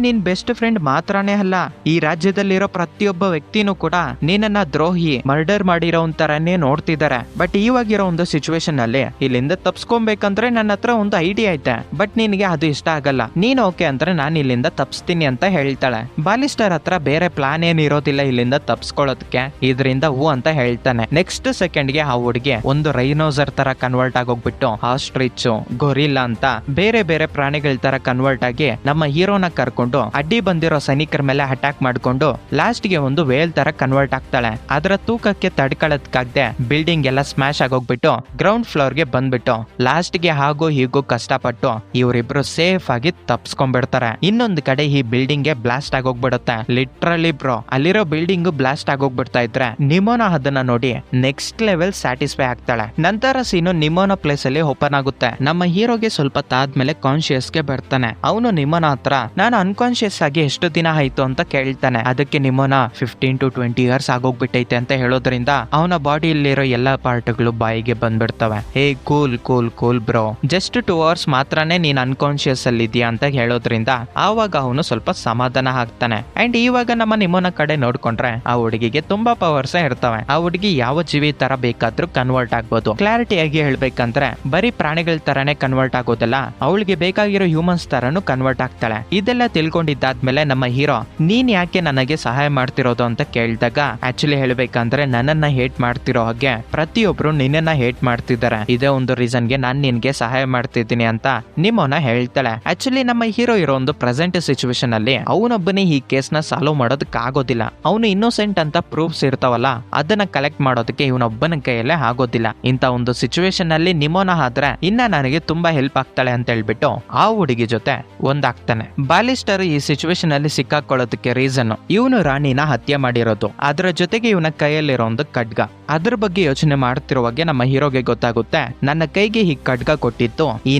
A: ನಿನ್ ಬೆಸ್ಟ್ ಫ್ರೆಂಡ್ ಮಾತ್ರನೇ ಅಲ್ಲ, ಈ ರಾಜ್ಯದಲ್ಲಿರೋ ಪ್ರತಿಯೊಬ್ಬ ವ್ಯಕ್ತಿನೂ ಕೂಡ ನಿನ್ನ ದ್ರೋಹಿ ಮರ್ಡರ್ ಮಾಡಿರೋ ತರನೇ ನೋಡ್ತಿದ್ದಾರೆ. ಬಟ್ ಇವಾಗಿರೋ ಒಂದು ಸಿಚುವೇಶನ್ ಅಲ್ಲಿ ಇಲ್ಲಿಂದ ತಪ್ಸ್ಕೊಬೇಕಂದ್ರೆ ನನ್ನ ಹತ್ರ ಒಂದು ಐಡಿಯಾ ಐತೆ, ಬಟ್ ನಿನ್ಗೆ ಅದು ಇಷ್ಟ ಆಗಲ್ಲ, ನೀನ್ ಓಕೆ ಅಂದ್ರೆ ನಾನು ಇಲ್ಲಿಂದ ತಪ್ಸ್ತೀನಿ ಅಂತ ಹೇಳ್ತಾನೆ. ಕೇಳ್ತಾಳೆ. ಬಾಲಿಸ್ಟರ್ ಹತ್ರ ಬೇರೆ ಪ್ಲಾನ್ ಏನ್ ಇರೋದಿಲ್ಲ ಇಲ್ಲಿಂದ ತಪ್ಸ್ಕೊಳ್ಳೋದಕ್ಕೆ, ಇದರಿಂದ ಹೂ ಅಂತ ಹೇಳ್ತಾನೆ. ನೆಕ್ಸ್ಟ್ ಸೆಕೆಂಡ್ಗೆ ಆ ಹುಡುಗಿ ಒಂದು ರೈನೋಸರ್ ತರ ಕನ್ವರ್ಟ್ ಆಗೋಗ್ಬಿಟ್ಟು ಆಸ್ಟ್ರಿಚ್, ಗೊರಿಲ್ಲಾ ಅಂತ ಬೇರೆ ಬೇರೆ ಪ್ರಾಣಿಗಳ ತರ ಕನ್ವರ್ಟ್ ಆಗಿ ನಮ್ಮ ಹೀರೋನ ಕರ್ಕೊಂಡು ಅಡ್ಡಿ ಬಂದಿರೋ ಸೈನಿಕರ ಮೇಲೆ ಅಟ್ಯಾಕ್ ಮಾಡ್ಕೊಂಡು ಲಾಸ್ಟ್ ಗೆ ಒಂದು ವೇಲ್ ತರ ಕನ್ವರ್ಟ್ ಆಗ್ತಾಳೆ. ಅದರ ತೂಕಕ್ಕೆ ತಡ್ಕೊಳ್ಳೋದಕ್ಕಾಗದೆ ಬಿಲ್ಡಿಂಗ್ ಎಲ್ಲ ಸ್ಮ್ಯಾಶ್ ಆಗೋಗ್ಬಿಟ್ಟು ಗ್ರೌಂಡ್ ಫ್ಲೋರ್ ಗೆ ಬಂದ್ಬಿಟ್ಟು ಲಾಸ್ಟ್ ಗೆ ಹಾಗೂ ಹೀಗೂ ಕಷ್ಟಪಟ್ಟು ಇವರಿಬ್ರು ಸೇಫ್ ಆಗಿ ತಪ್ಸ್ಕೊಂಡ್ಬಿಡ್ತಾರೆ. ಇನ್ನೊಂದು ಕಡೆ ಈ ಬಿಲ್ಡಿಂಗ್ ಗೆ ಬ್ಲಾಸ್ಟ್ ಆಗೋಗ್ಬಿಡುತ್ತೆ. ಲಿಟ್ರಲಿ ಬ್ರೋ, ಅಲ್ಲಿರೋ ಬಿಲ್ಡಿಂಗ್ ಬ್ಲಾಸ್ಟ್ ಆಗೋಗ್ಬಿಡ್ತಾ ಇದ್ರೆ ನಿಮೋನ ಅದನ್ನ ನೋಡಿ ನೆಕ್ಸ್ಟ್ ಲೆವೆಲ್ ಸ್ಯಾಟಿಸ್ಫೈ ಆಗ್ತಾಳೆ. ನಂತರ ಸೀನು ನಿಮೋನ ಪ್ಲೇಸ್ ಅಲ್ಲಿ ಓಪನ್ ಆಗುತ್ತೆ. ನಮ್ಮ ಹೀರೋಗೆ ಸ್ವಲ್ಪ ತಾದ್ಮೇಲೆ ಕಾನ್ಶಿಯಸ್ ಗೆ ಬರ್ತಾನೆ. ಅವನು ನಿಮೋನ ಹತ್ರ ನಾನು ಅನ್ಕಾನ್ಶಿಯಸ್ ಆಗಿ ಎಷ್ಟು ದಿನ ಆಯ್ತು ಅಂತ ಕೇಳ್ತಾನೆ. ಅದಕ್ಕೆ ನಿಮೋನ 15 to 20 years ಆಗೋಗ್ಬಿಟ್ಟೈತೆ ಅಂತ ಹೇಳೋದ್ರಿಂದ ಅವನ ಬಾಡಿಯಲ್ಲಿರೋ ಎಲ್ಲಾ ಪಾರ್ಟ್ಗಳು ಬಾಯಿಗೆ ಬಂದ್ಬಿಡ್ತವೆ. Hey cool cool cool bro, just 2 hours ಮಾತ್ರನೇ ನೀನ್ ಅನ್ಕಾನ್ಶಿಯಸ್ ಅಲ್ಲಿ ಇದೆಯಾ ಅಂತ ಹೇಳೋದ್ರಿಂದ ಆವಾಗ ಅವನು ಸ್ವಲ್ಪ ಸಮಾಧಾನ ಆಗ್ತಾನೆ. ಅಂಡ್ ಇವಾಗ ನಮ್ಮ ನಿಮೋನ ಕಡೆ ನೋಡ್ಕೊಂಡ್ರೆ ಆ ಹುಡುಗಿಗೆ ತುಂಬಾ ಪವರ್ಸ್ ಇರ್ತವೆ. ಆ ಹುಡುಗಿ ಯಾವ ಜೀವಿ ತರ ಬೇಕಾದ್ರೂ ಕನ್ವರ್ಟ್ ಆಗ್ಬೋದು. ಕ್ಲಾರಿಟಿಯಾಗಿ ಹೇಳ್ಬೇಕಂದ್ರೆ ಬರೀ ಪ್ರಾಣಿಗಳ ತರಾನೇ ಕನ್ವರ್ಟ್ ಆಗೋದಲ್ಲ, ಅವಳಿಗೆ ಬೇಕಾಗಿರೋ ಹ್ಯೂಮನ್ಸ್ ತರಾನು ಕನ್ವರ್ಟ್ ಆಗ್ತಾಳೆ. ಇದೆಲ್ಲ ತಿಳ್ಕೊಂಡಿದ್ದಾದ್ಮೇಲೆ ನಮ್ಮ ಹೀರೋ ನೀನ್ ಯಾಕೆ ನನಗೆ ಸಹಾಯ ಮಾಡ್ತಿರೋದು ಅಂತ ಕೇಳಿದಾಗ ಆಕ್ಚುಲಿ ಹೇಳ್ಬೇಕಂದ್ರೆ ನನ್ನನ್ನ ಹೇಟ್ ಮಾಡ್ತಿರೋ ಹಾಗೆ ಪ್ರತಿಯೊಬ್ರು ನಿನ್ನನ್ನ ಹೇಟ್ ಮಾಡ್ತಿದ್ದಾರೆ, ಇದೇ ಒಂದು ರೀಸನ್ಗೆ ನಾನ್ ನಿನ್ಗೆ ಸಹಾಯ ಮಾಡ್ತಿದ್ದೀನಿ ಅಂತ ನಿಮ್ಮೋನ ಹೇಳ್ತಾಳೆ. ಆಕ್ಚುಲಿ ನಮ್ಮ ಹೀರೋ ಇರೋ ಒಂದು ಪ್ರೆಸೆಂಟ್ ಸಿಚುವೇಶನ್ ಅಲ್ಲಿ ಅವನೊಬ್ಬನೇ ಈ ಕೇಸ್ ನ ಸಾಲ್ವ್ ಮಾಡೋದಕ್ಕೆ ಆಗೋದಿಲ್ಲ. ಅವನು ಇನ್ನೋಸೆಂಟ್ ಅಂತ ಪ್ರೂಫ್ಸ್ ಇರ್ತಾವಲ್ಲ ಅದನ್ನ ಕಲೆಕ್ಟ್ ಮಾಡೋದಕ್ಕೆ ಇವನೊಬ್ಬನ ಕೈಯಲ್ಲೇ ಆಗೋದಿಲ್ಲ. ಇಂತ ಒಂದು ಸಿಚುವೇಶನ್ ಅಲ್ಲಿ ನಿಮೋನ ಆದ್ರೆ ಇನ್ನ ನನಗೆ ತುಂಬಾ ಹೆಲ್ಪ್ ಆಗ್ತಾಳೆ ಅಂತ ಹೇಳ್ಬಿಟ್ಟು ಆ ಹುಡುಗಿ ಜೊತೆ ಒಂದಾಗ್ತಾನೆ. ಬಾಲಿಸ್ಟರ್ ಈ ಸಿಚುವೇಶನ್ ಅಲ್ಲಿ ಸಿಕ್ಕಾಕೊಳ್ಳೋದಕ್ಕೆ ರೀಸನ್ ಇವನು ರಾಣಿನ ಹತ್ಯೆ ಮಾಡಿರೋದು, ಅದರ ಜೊತೆಗೆ ಇವನ ಕೈಯಲ್ಲಿರೋ ಒಂದು ಖಡ್ಗ. ಅದ್ರ ಬಗ್ಗೆ ಯೋಚನೆ ಮಾಡ್ತಿರುವಾಗೆ ನಮ್ಮ ಹೀರೋಗೆ ಗೊತ್ತಾಗುತ್ತೆ ನನ್ನ ಕೈಗೆ ಈ ಖಡ್ಗ ಕೊಟ್ಟಿತ್ತು ಈ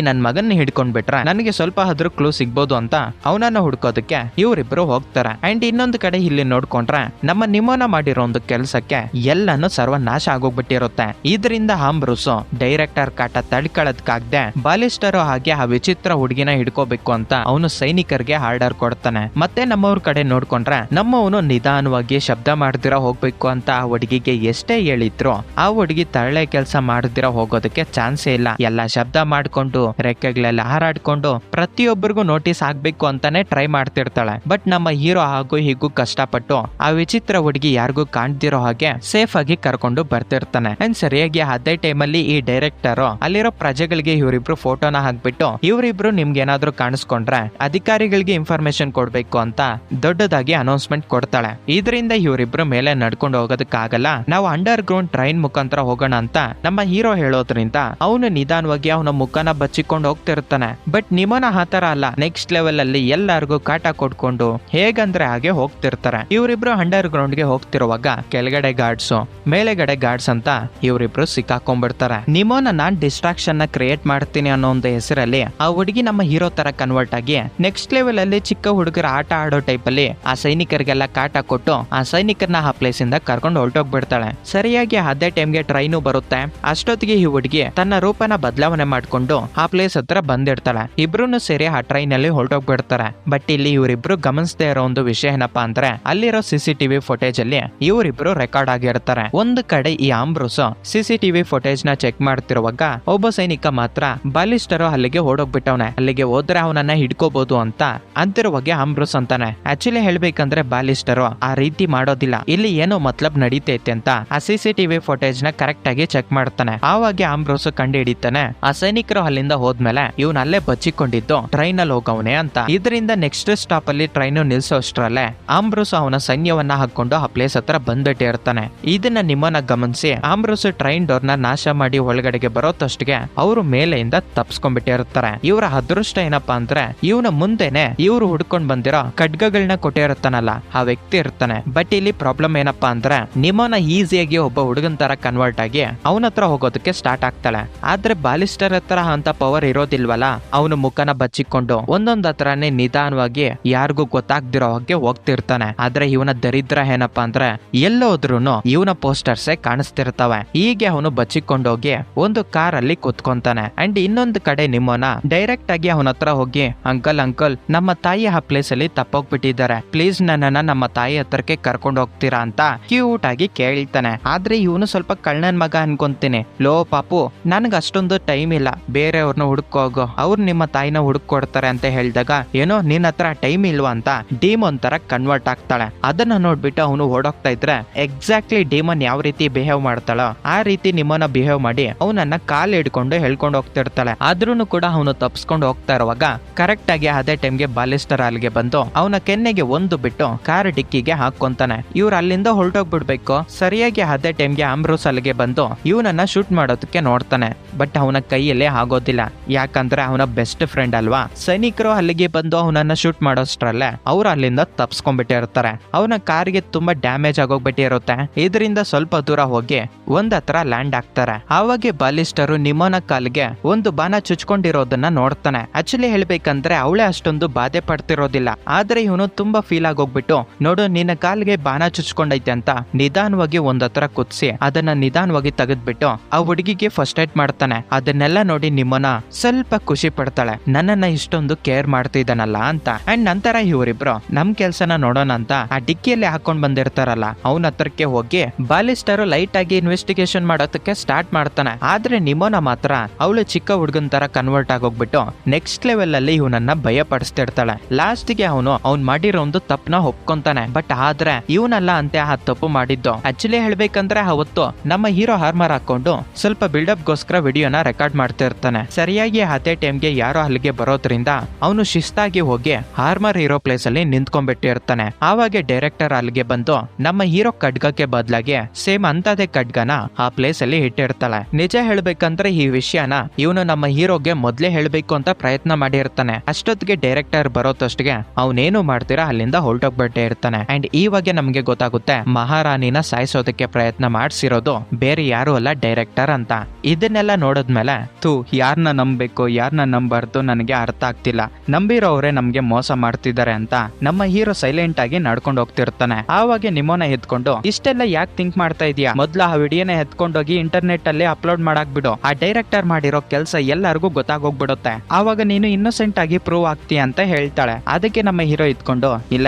A: ನನ್ ಮಗನ್ ಹಿಡ್ಕೊಂಡ್ಬಿಟ್ರೆ ನನಗೆ ಸ್ವಲ್ಪ ಆದ್ರೂ ಕ್ಲೂ ಸಿಗ್ಬೋದು ಅಂತ ಅವನನ್ನ ಹುಡ್ಕೋದಕ್ಕೆ ಇವರಿಬ್ರು ಹೋಗ್ತಾರೆ. ಅಂಡ್ ಇನ್ನೊಂದು ಕಡೆ ಇಲ್ಲಿ ನೋಡ್ಕೊಂಡ್ರೆ ನಮ್ಮ ನಿಮೋನ ಮಾಡಿರೋ ಒಂದು ಕೆಲ್ಸಕ್ಕೆ ಎಲ್ಲಾನು ಸರ್ವನಾಶ ಆಗೋಗ್ಬಿಟ್ಟಿರುತ್ತೆ. ಇದರಿಂದ ಹಾಂಬ್ರೂಸು ಡೈರೆಕ್ಟರ್ ಕಾಟ ತಡ್ಕೊಳ್ಳೋದಕ್ಕಾಗದೆ ಬಾಲಿಸ್ಟರ್ ಹಾಗೆ ಆ ವಿಚಿತ್ರ ಹುಡುಗಿನ ಹಿಡ್ಕೋಬೇಕು ಅಂತ ಅವನು ಸೈನಿಕರಿಗೆ ಆರ್ಡರ್ ಕೊಡ್ತಾನೆ. ಮತ್ತೆ ನಮ್ಮವ್ರ ಕಡೆ ನೋಡ್ಕೊಂಡ್ರೆ ನಮ್ಮವನು ನಿಧಾನವಾಗಿ ಶಬ್ದ ಮಾಡ್ದಿರ ಹೋಗ್ಬೇಕು ಅಂತ ಆ ಹುಡುಗಿಗೆ ಎಷ್ಟೇ ಹೇಳಿದ್ರು ಆ ಹುಡುಗಿ ತರಳೆ ಕೆಲಸ ಮಾಡ್ದಿರ ಹೋಗೋದಕ್ಕೆ ಚಾನ್ಸೇ ಇಲ್ಲ. ಎಲ್ಲ ಶಬ್ದ ಮಾಡ್ಕೊಂಡು ರೆಕ್ಕೆಗಳೆಲ್ಲ ಹಾರಾಡ್ಕೊಂಡು ಪ್ರತಿಯೊಬ್ಬರಿಗೂ ನೋಟಿಸ್ ಆಗ್ಬೇಕು ಅಂತಾನೆ ಟ್ರೈ ಮಾಡ್ತಿರ್ತಾಳೆ. ಬಟ್ ನಮ್ಮ ಹೀರೋ ಹಾಗೂ ಹೀಗೂ ಕಷ್ಟಪಟ್ಟು ಆ ವಿಚಿತ್ರ ಹುಡುಗಿ ಯಾರಿಗೂ ಕಾಣ್ದಿರೋ ಹಾಗೆ ಸೇಫ್ ಆಗಿ ಕರ್ಕೊಂಡು ಬರ್ತಿರ್ತಾನೆ. ಅಂಡ್ ಸರಿಯಾಗಿ ಅದೇ ಟೈಮಲ್ಲಿ ಈ ಡೈರೆಕ್ಟರ್ ಅಲ್ಲಿರೋ ಪ್ರಜೆಗಳಿಗೆ ಇವರಿಬ್ರು ಫೋಟೋನ ಹಾಕ್ಬಿಟ್ಟು ಇವರಿಬ್ರು ನಿಮ್ಗೆ ಏನಾದ್ರು ಕಾಣಿಸ್ಕೊಂಡ್ರೆ ಅಧಿಕಾರಿಗಳಿಗೆ ಇನ್ಫಾರ್ಮೇಶನ್ ಕೊಡ್ಬೇಕು ಅಂತ ದೊಡ್ಡದಾಗಿ ಅನೌನ್ಸ್ಮೆಂಟ್ ಕೊಡ್ತಾಳೆ. ಇದರಿಂದ ಇವರಿಬ್ರು ಮೇಲೆ ನಡ್ಕೊಂಡು ಹೋಗೋದಕ್ಕಾಗಲ್ಲ, ನಾವು ಅಂಡರ್ ಗ್ರೌಂಡ್ ಟ್ರೈನ್ ಮುಖಾಂತರ ಹೋಗೋಣ ಅಂತ ನಮ್ಮ ಹೀರೋ ಹೇಳೋದ್ರಿಂದ ಅವನು ನಿಧಾನವಾಗಿ ಅವನ ಮುಖನ ಬಚ್ಚಿಕೊಂಡು ಹೋಗ್ತಿರ್ತಾನೆ. ಬಟ್ ನಿಮೋನ ಆತರ ಅಲ್ಲ, ನೆಕ್ಸ್ಟ್ ಲೆವೆಲ್ ಅಲ್ಲಿ ಎಲ್ಲರಿಗೂ ಕಾಟ ಕೊಡ್ಕೊಂಡು ಹೇಗಂದ್ರೆ ಹಾಗೆ ಹೋಗ್ತಿರ್ತಾರೆ. ಇವರಿಬ್ರು ಅಂಡರ್ ಗ್ರೌಂಡ್ ಗೆ ಹೋಗ್ತಿರುವಾಗ ಕೆಳಗಡೆ ಗಾರ್ಡ್ಸ್ ಮೇಲೆಗಡೆ ಗಾರ್ಡ್ಸ್ ಅಂತ ಇವರಿಬ್ರು ಸಿಕ್ಕಾಕೊಂಡ್ಬಿಡ್ತಾರೆ. ನಿಮೋನ ನಾನ್ ಡಿಸ್ಟ್ರಾಕ್ಷನ್ ನ ಕ್ರಿಯೇಟ್ ಮಾಡ್ತೀನಿ ಅನ್ನೋ ಒಂದು ಹೆಸರಲ್ಲಿ ಆ ಹುಡುಗಿ ನಮ್ಮ ಹೀರೋ ತರ ಕನ್ವರ್ಟ್ ಆಗಿ ನೆಕ್ಸ್ಟ್ ಲೆವೆಲ್ ಅಲ್ಲಿ ಚಿಕ್ಕ ಹುಡುಗರ ಆಟ ಆಡೋ ಟೈಪ್ ಅಲ್ಲಿ ಆ ಸೈನಿಕರಿಗೆಲ್ಲ ಕಾಟ ಕೊಟ್ಟು ಆ ಸೈನಿಕರನ್ನ ಆ ಪ್ಲೇಸ್ ಇಂದ ಕರ್ಕೊಂಡು ಹೊರಟೋಗ್ಬಿಡ್ತಾಳೆ. ಸರಿಯಾಗಿ ಅದೇ ಟೈಮ್ಗೆ ಟ್ರೈನು ಬರುತ್ತೆ. ಅಷ್ಟೊತ್ತಿಗೆ ಈ ಹುಡುಗಿ ತನ್ನ ರೂಪನ ಬದಲಾವಣೆ ಮಾಡ್ಕೊಂಡು ಆ ಪ್ಲೇಸ್ ಹತ್ರ ಬಂದಿರ್ತಾಳೆ. ಇಬ್ರು ಸೇರಿ ಆ ಟ್ರೈನ್ ಅಲ್ಲಿ ಹೊರಟೋಗ್ಬಿಡ್ತಾರೆ. ಬಟ್ ಇಲ್ಲಿ ಇವರಿಬ್ರು ಗಮನಿಸದೇ ಇರೋ ಒಂದು ವಿಷಯ ಏನಪ್ಪಾ ಅಂದ್ರೆ ಅಲ್ಲಿರೋ CCTV ಫುಟೇಜ್ ಅಲ್ಲಿ ಇವರಿಬ್ರು ರೆಕಾರ್ಡ್ ಆಗಿರ್ತಾರೆ. ಒಂದು ಕಡೆ ಈ ಆಂಬ್ರೂಸ್ CCTV ಫುಟೇಜ್ ನ ಚೆಕ್ ಮಾಡ್ತಿರುವಾಗ ಒಬ್ಬ ಸೈನಿಕ ಮಾತ್ರ ಬಾಲಿಸ್ಟರ್ ಅಲ್ಲಿಗೆ ಓಡೋಗ್ಬಿಟ್ಟವನೆ, ಅಲ್ಲಿಗೆ ಹೋದ್ರೆ ಅವನನ್ನ ಹಿಡ್ಕೋಬಹುದು ಅಂತ ಅಂತಿರುವಾಗ ಆಂಬ್ರೂಸ್ ಅಂತಾನೆ. ಆಕ್ಚುಲಿ ಹೇಳ್ಬೇಕಂದ್ರೆ ಬಾಲಿಸ್ಟರ್ ಆ ರೀತಿ ಮಾಡೋದಿಲ್ಲ, ಇಲ್ಲಿ ಏನೋ ಮತ್ಲಬ್ ನಡೀತೈತೆ ಅಂತ ಆ CCTV ಫುಟೇಜ್ ನ ಕರೆಕ್ಟ್ ಆಗಿ ಚೆಕ್ ಮಾಡ್ತಾನೆ. ಆವಾಗ ಆಂಬ್ರೋಸ್ ಕಂಡು ಹಿಡಿತಾನೆ ಆ ಸೈನಿಕರು ಅಲ್ಲಿಂದ ಹೋದ್ಮೇಲೆ ಇವನ್ ಅಲ್ಲೇ ಬಚ್ಚಿಕೊಂಡಿದ್ದು ಟ್ರೈನ್ ಅಲ್ಲಿ ಹೋಗವನೆ ಅಂತ. ಇದರಿಂದ ನೆಕ್ಸ್ಟ್ ಸ್ಟಾಪ್ ಅಲ್ಲಿ ಟ್ರೈನ್ ನಿಲ್ಸೋಷ್ಟ್ರಲ್ಲೇ ಆಂಬ್ರೋಸ್ ಅವನ ಸೈನ್ಯವನ್ನ ಹಾಕೊಂಡು ಆ ಪ್ಲೇಸ್ ಹತ್ರ ಬಂದ್ಬಿಟ್ಟಿರ್ತಾನೆ. ಇದನ್ನ ನಿಮ್ಮನ್ನ ಗಮನಿಸಿ ಆಂಬ್ರೋಸ್ ಟ್ರೈನ್ ಡೋರ್ ನ ನಾಶ ಮಾಡಿ ಒಳಗಡೆಗೆ ಬರೋತಷ್ಟಿಗೆ ಅವರು ಮೇಲೆಯಿಂದ ತಪ್ಸ್ಕೊಂಡ್ಬಿಟ್ಟಿರ್ತಾರೆ. ಇವರ ಅದೃಷ್ಟ ಏನಪ್ಪಾ ಅಂದ್ರೆ ಇವನ ಮುಂದೆನೆ ಇವ್ರು ಹುಡ್ಕೊಂಡ್ ಬಂದಿರೋ ಖಡ್ಗಗಳನ್ನ ಕೊಟ್ಟಿರುತ್ತಾನಲ್ಲ ಆ ವ್ಯಕ್ತಿ ಇರ್ತಾನೆ. ಬಟ್ ಇಲ್ಲಿ ಪ್ರಾಬ್ಲಮ್ ಏನಪ್ಪಾ ಅಂದ್ರೆ ನಿಮೋನ ಈಸಿಯಾಗಿ ಒಬ್ಬ ಹುಡುಗನ್ ತರ ಕನ್ವರ್ಟ್ ಆಗಿ ಅವನ ಹತ್ರ ಹೋಗೋದಕ್ಕೆ ಸ್ಟಾರ್ಟ್ ಆಗ್ತಾಳೆ. ಆದ್ರೆ ಬಾಲಿಸ್ಟರ್ ಹತ್ರ ಅಂತ ಪವರ್ ಇರೋದಿಲ್ವಲ್ಲ, ಅವನು ಮುಖನ ಬಚ್ಚಿಕೊಂಡು ಒಂದೊಂದ್ ಹತ್ರನೇ ನಿಧಾನವಾಗಿ ಯಾರಿಗೂ ಗೊತ್ತಾಗ್ದಿರೋ ಹಾಗೆ ಹೋಗ್ತಿರ್ತಾನೆ. ಆದ್ರೆ ಇವನ ದರಿದ್ರ ಏನಪ್ಪಾ ಅಂದ್ರೆ ಎಲ್ಲೋದ್ರೂನು ಇವನ ಪೋಸ್ಟರ್ಸೇ ಕಾಣಿಸ್ತಿರ್ತವೆ. ಹೀಗೆ ಅವನು ಬಚ್ಚಿಕೊಂಡೋಗಿ ಒಂದು ಕಾರ್ ಅಲ್ಲಿ ಕುತ್ಕೊಂತಾನೆ. ಅಂಡ್ ಇನ್ನೊಂದು ಕಡೆ ನಿಮ್ಮೋನ ಡೈರೆಕ್ಟ್ ಆಗಿ ಅವನ ಹತ್ರ ಹೋಗಿ ಅಂಕಲ್ ನಮ್ಮ ತಾಯಿ ಆ ಪ್ಲೇಸ್ ಅಲ್ಲಿ ತಪ್ಪೋಗ್ಬಿಟ್ಟಿದ್ದಾರೆ, ಪ್ಲೀಸ್ ನನ್ನನ್ನ ನಮ್ಮ ತಾಯಿ ಹತ್ರಕ್ಕೆ ಕರ್ಕೊಂಡು ಹೋಗ್ತೀರಾ ಅಂತ ಕ್ಯೂಟ್ ಆಗಿ ಕೇಳ್ತಾನೆ. ಆದ್ರೆ ಇವನು ಸ್ವಲ್ಪ ಕಳ್ಳನ್ ಮಗ ಅನ್ಕೊಂತೀನಿ, ಲೋ ಪಾಪು ನನ್ಗ ಅಷ್ಟೊಂದು ಟೈಮ್ ಇಲ್ಲ, ಬೇರೆಯವ್ರನ್ನ ಹುಡ್ಕೋಗೋ, ಅವ್ರು ನಿಮ್ಮ ತಾಯಿನ ಹುಡುಕೊಡ್ತಾರೆ ಅಂತ ಹೇಳಿದಾಗ ಏನೋ ನೀನ್ ನಿನ್ನ ಹತ್ರ ಟೈಮ್ ಇಲ್ವಾ ಅಂತ ಡೀಮನ್ ತರ ಕನ್ವರ್ಟ್ ಆಗ್ತಾಳೆ. ಅದನ್ನ ನೋಡ್ಬಿಟ್ಟು ಅವನು ಓಡೋಗ್ತಾ ಇದ್ರೆ ಎಕ್ಸಾಕ್ಟ್ಲಿ ಡೀಮನ್ ಯಾವ ರೀತಿ ಬಿಹೇವ್ ಮಾಡ್ತಾಳೋ ಆ ರೀತಿ ನಿಮ್ಮನ್ನ ಬಿಹೇವ್ ಮಾಡಿ ಅವನನ್ನ ಕಾಲ್ ಹಿಡ್ಕೊಂಡು ಹೇಳ್ಕೊಂಡು ಹೋಗ್ತಿರ್ತಾಳೆ. ಆದ್ರೂ ಕೂಡ ಅವನು ತಪ್ಸ್ಕೊಂಡು ಹೋಗ್ತಾ ಇರುವಾಗ ಕರೆಕ್ಟ್ ಆಗಿ ಅದೇ ಟೈಮ್ಗೆ ಬಾಲಿಸ್ಟರ್ ಅಲ್ಲಿಗೆ ಬಂದು ಅವನ ಕೆನ್ನೆಗೆ ಒಂದು ಬಿಟ್ಟು ಕಾರ್ ಡಿಕ್ಕಿಗೆ ಹಾಕೊಂತಾನೆ. ಇವ್ರು ಅಲ್ಲಿಂದ ಹೊರಟೋಗ್ಬಿಡ್ಬೇಕು. ಸರಿಯಾಗಿ ಅದೇ ಟೈಮ್ಗೆ ಆಂಬ್ರೋಸ್ ಅಲ್ಲಿಗೆ ಬಂದು ಇವನನ್ನ ಶೂಟ್ ಮಾಡೋದಕ್ಕೆ ನೋಡ್ತಾನೆ. ಬಟ್ ಅವನ ಕೈಯಲ್ಲೇ ಆಗೋದಿಲ್ಲ, ಯಾಕಂದ್ರೆ ಅವನ ಬೆಸ್ಟ್ ಫ್ರೆಂಡ್ ಅಲ್ವಾ. ಸೈನಿಕರು ಅಲ್ಲಿಗೆ ಬಂದು ಅವನನ್ನ ಶೂಟ್ ಮಾಡೋಷ್ಟ್ರಲ್ಲೇ ಅವ್ರು ಅಲ್ಲಿಂದ ತಪ್ಸ್ಕೊಂಡ್ಬಿಟ್ಟಿರ್ತಾರೆ. ಅವನ ಕಾರ್ಗೆ ತುಂಬಾ ಡ್ಯಾಮೇಜ್ ಆಗೋಗ್ಬಿಟ್ಟಿರುತ್ತೆ. ಇದರಿಂದ ಸ್ವಲ್ಪ ದೂರ ಹೋಗಿ ಒಂದ್ ಹತ್ರ ಲ್ಯಾಂಡ್ ಆಗ್ತಾರೆ. ಆವಾಗ ಬಾಲಿಸ್ಟರು ನಿಮೋನ ಕಾಲ್ಗೆ ಒಂದು ಬಾಣ ಚುಚ್ಕೊಂಡಿರೋದನ್ನ ನೋಡ್ತಾನೆ. ಆಕ್ಚುಲಿ ಹೇಳ್ಬೇಕಂದ್ರೆ ಅವಳೇ ಅಷ್ಟೊಂದು ಬಾಧೆ ಪಡ್ತಿರೋದಿಲ್ಲ, ಆದ್ರೆ ಇವನು ತುಂಬಾ ಫೀಲ್ ಆಗೋಗ್ಬಿಟ್ಟು ನೋಡು ನಿನ್ನ ಕಾಲ್ಗೆ ಬಾಣ ಚುಚ್ಕೊಂಡೈತೆ ಅಂತ ನಿಧಾನವಾಗಿ ಒಂದ್ ಹತ್ರ ಕುದಿಸಿ ಅದನ್ನ ನಿಧಾನವಾಗಿ ತೆಗೆದ್ಬಿಟ್ಟು ಆ ಹುಡುಗಿಗೆ ಫಸ್ಟ್ ಏಡ್ ಮಾಡ್ತಾನೆ. ಅದನ್ನೆಲ್ಲ ನೋಡಿ ನಿಮ್ಮನ ಸ್ವಲ್ಪ ಖುಷಿ ಪಡ್ತಾಳೆ, ನನ್ನನ್ನ ಇಷ್ಟೊಂದು ಕೇರ್ ಮಾಡ್ತಿದ್ದಾನಲ್ಲ ಅಂತ. ಅಂಡ್ ನಂತರ ಇವರಿಬ್ರು ನಮ್ ಕೆಲ್ಸನ ನೋಡೋಣ ಅಂತ ಆ ಡಿಕ್ಕಿಯಲ್ಲಿ ಹಾಕೊಂಡ್ ಬಂದಿರ್ತಾರಲ್ಲ ಅವನ ಹತ್ರಕ್ಕೆ ಹೋಗಿ ಬಾಲಿಸ್ಟರ್ ಲೈಟ್ ಆಗಿ ಇನ್ವೆಸ್ಟಿಗೇಷನ್ ಮಾಡೋದಕ್ಕೆ ಸ್ಟಾರ್ಟ್ ಮಾಡ್ತಾನೆ. ಆದ್ರೆ ನಿಮೋನ ಮಾತ್ರ ಅವಳು ಚಿಕ್ಕ ಹುಡುಗನ್ ತರ ಕನ್ವರ್ಟ್ ಆಗೋಗ್ಬಿಟ್ಟು ನೆಕ್ಸ್ಟ್ ಲೆವೆಲ್ ಅಲ್ಲಿ ಇವನನ್ನ ಭಯ ಪಡಿಸ್ತಿರ್ತಾಳೆ. ಲಾಸ್ಟ್ ಗೆ ಅವ್ನ್ ಮಾಡಿರೋ ಒಂದು ತಪ್ಪನ ಒಪ್ಕೊಂತಾನೆ. ಬಟ್ ಆದ್ರೆ ಇವನಲ್ಲ ಅಂತೆ ಆ ತಪ್ಪು ಮಾಡಿದ್ದು. ಆಕ್ಚುಲಿ ಹೇಳ್ಬೇಕಂದ್ರೆ ಅವತ್ತು ನಮ್ಮ ಹೀರೋ ಹಾರ್ಮರ್ ಹಾಕೊಂಡು ಸ್ವಲ್ಪ ಬಿಲ್ಡಪ್ ಗೋಸ್ಕರ ವಿಡಿಯೋನ ರೆಕಾರ್ಡ್ ಮಾಡ್ತಿರ್ತಾನೆ. ಸರಿಯಾಗಿ ಅದೇ ಟೈಮ್ಗೆ ಯಾರೋ ಅಲ್ಲಿಗೆ ಬರೋದ್ರಿಂದ ಅವನು ಶಿಸ್ತಾಗಿ ಹೋಗಿ ಹಾರ್ಮರ್ ಇರೋ ಪ್ಲೇಸ್ ಅಲ್ಲಿ ನಿಂತ್ಕೊಂಡ್ಬಿಟ್ಟಿರ್ತಾನೆ. ಆವಾಗ ಡೈರೆಕ್ಟರ್ ಅಲ್ಲಿಗೆ ಬಂದು ನಮ್ಮ ಹೀರೋ ಖಡ್ಗಕ್ಕೆ ಬದಲಾಗಿ ಸೇಮ್ ಅಂತದೇ ಖಡ್ಗನ ಆ ಪ್ಲೇಸ್ ಅಲ್ಲಿ ಇಟ್ಟಿರ್ತಾಳೆ. ನಿಜ ಹೇಳ್ಬೇಕಂದ್ರೆ ಈ ವಿಷಯನ ಇವನು ನಮ್ಮ ಹೀರೋಗೆ ಮೊದ್ಲೇ ಹೇಳ್ಬೇಕು ಅಂತ ಪ್ರಯತ್ನ ಮಾಡಿರ್ತಾನೆ. ಅಷ್ಟೊತ್ತಿಗೆ ಡೈರೆಕ್ಟರ್ ಬರೋತಷ್ಟಿಗೆ ಅವನೇನು ಮಾಡ್ತೀರಾ ಅಲ್ಲಿಂದ ಹೊರಟೋಗ್ಬಿಟ್ಟೆ ಇರ್ತಾನೆ. ಅಂಡ್ ಇವಾಗ ನಮ್ಗೆ ಗೊತ್ತಾಗುತ್ತೆ ಮಹಾರಾಣಿನ ಸಾಯಿಸೋದಕ್ಕೆ ಪ್ರಯತ್ನ ಮಾಡ್ಸಿರೋದು ಬೇರೆ ಯಾರು ಅಲ್ಲ ಡೈರೆಕ್ಟರ್ ಅಂತ. ಇದನ್ನೆಲ್ಲ ನೋಡಿದ್ಮೇಲೆ ಯಾರನ್ನ ನಂಬಬೇಕು ಯಾರನ್ನ ನಂಬಾರ್ದು ನನಗೆ ಅರ್ಥ ಆಗ್ತಿಲ್ಲ, ನಂಬಿರೋವ್ರೆ ನಮ್ಗೆ ಮೋಸ ಮಾಡ್ತಿದ್ದಾರೆ ಅಂತ ನಮ್ಮ ಹೀರೋ ಸೈಲೆಂಟ್ ಆಗಿ ನಡ್ಕೊಂಡು ಹೋಗ್ತಿರ್ತಾನೆ. ಆವಾಗ ನಿಮ್ಮನ್ನ ಎತ್ಕೊಂಡು ಇಷ್ಟೆಲ್ಲ ಯಾಕೆ ಥಿಂಕ್ ಮಾಡ್ತಾ ಇದೀಯಾ, ಮೊದ್ಲು ಆ ವಿಡಿಯೋನ ಎತ್ಕೊಂಡೋಗಿ ಇಂಟರ್ನೆಟ್ ಅಲ್ಲಿ ಅಪ್ಲೋಡ್ ಮಾಡಕ್ ಬಿಡು, ಆ ಡೈರೆಕ್ಟರ್ ಮಾಡಿರೋ ಕೆಲಸ ಎಲ್ಲರಿಗೂ ಗೊತ್ತಾಗೋಗ್ಬಿಡುತ್ತೆ, ಆವಾಗ ನೀನು ಇನ್ನೋಸೆಂಟ್ ಆಗಿ ಪ್ರೂವ್ ಆಗ್ತೀಯ ಅಂತ ಹೇಳ್ತಾಳೆ. ಅದಕ್ಕೆ ನಮ್ಮ ಹೀರೋ ಇದ್ಕೊಂಡು ಇಲ್ಲ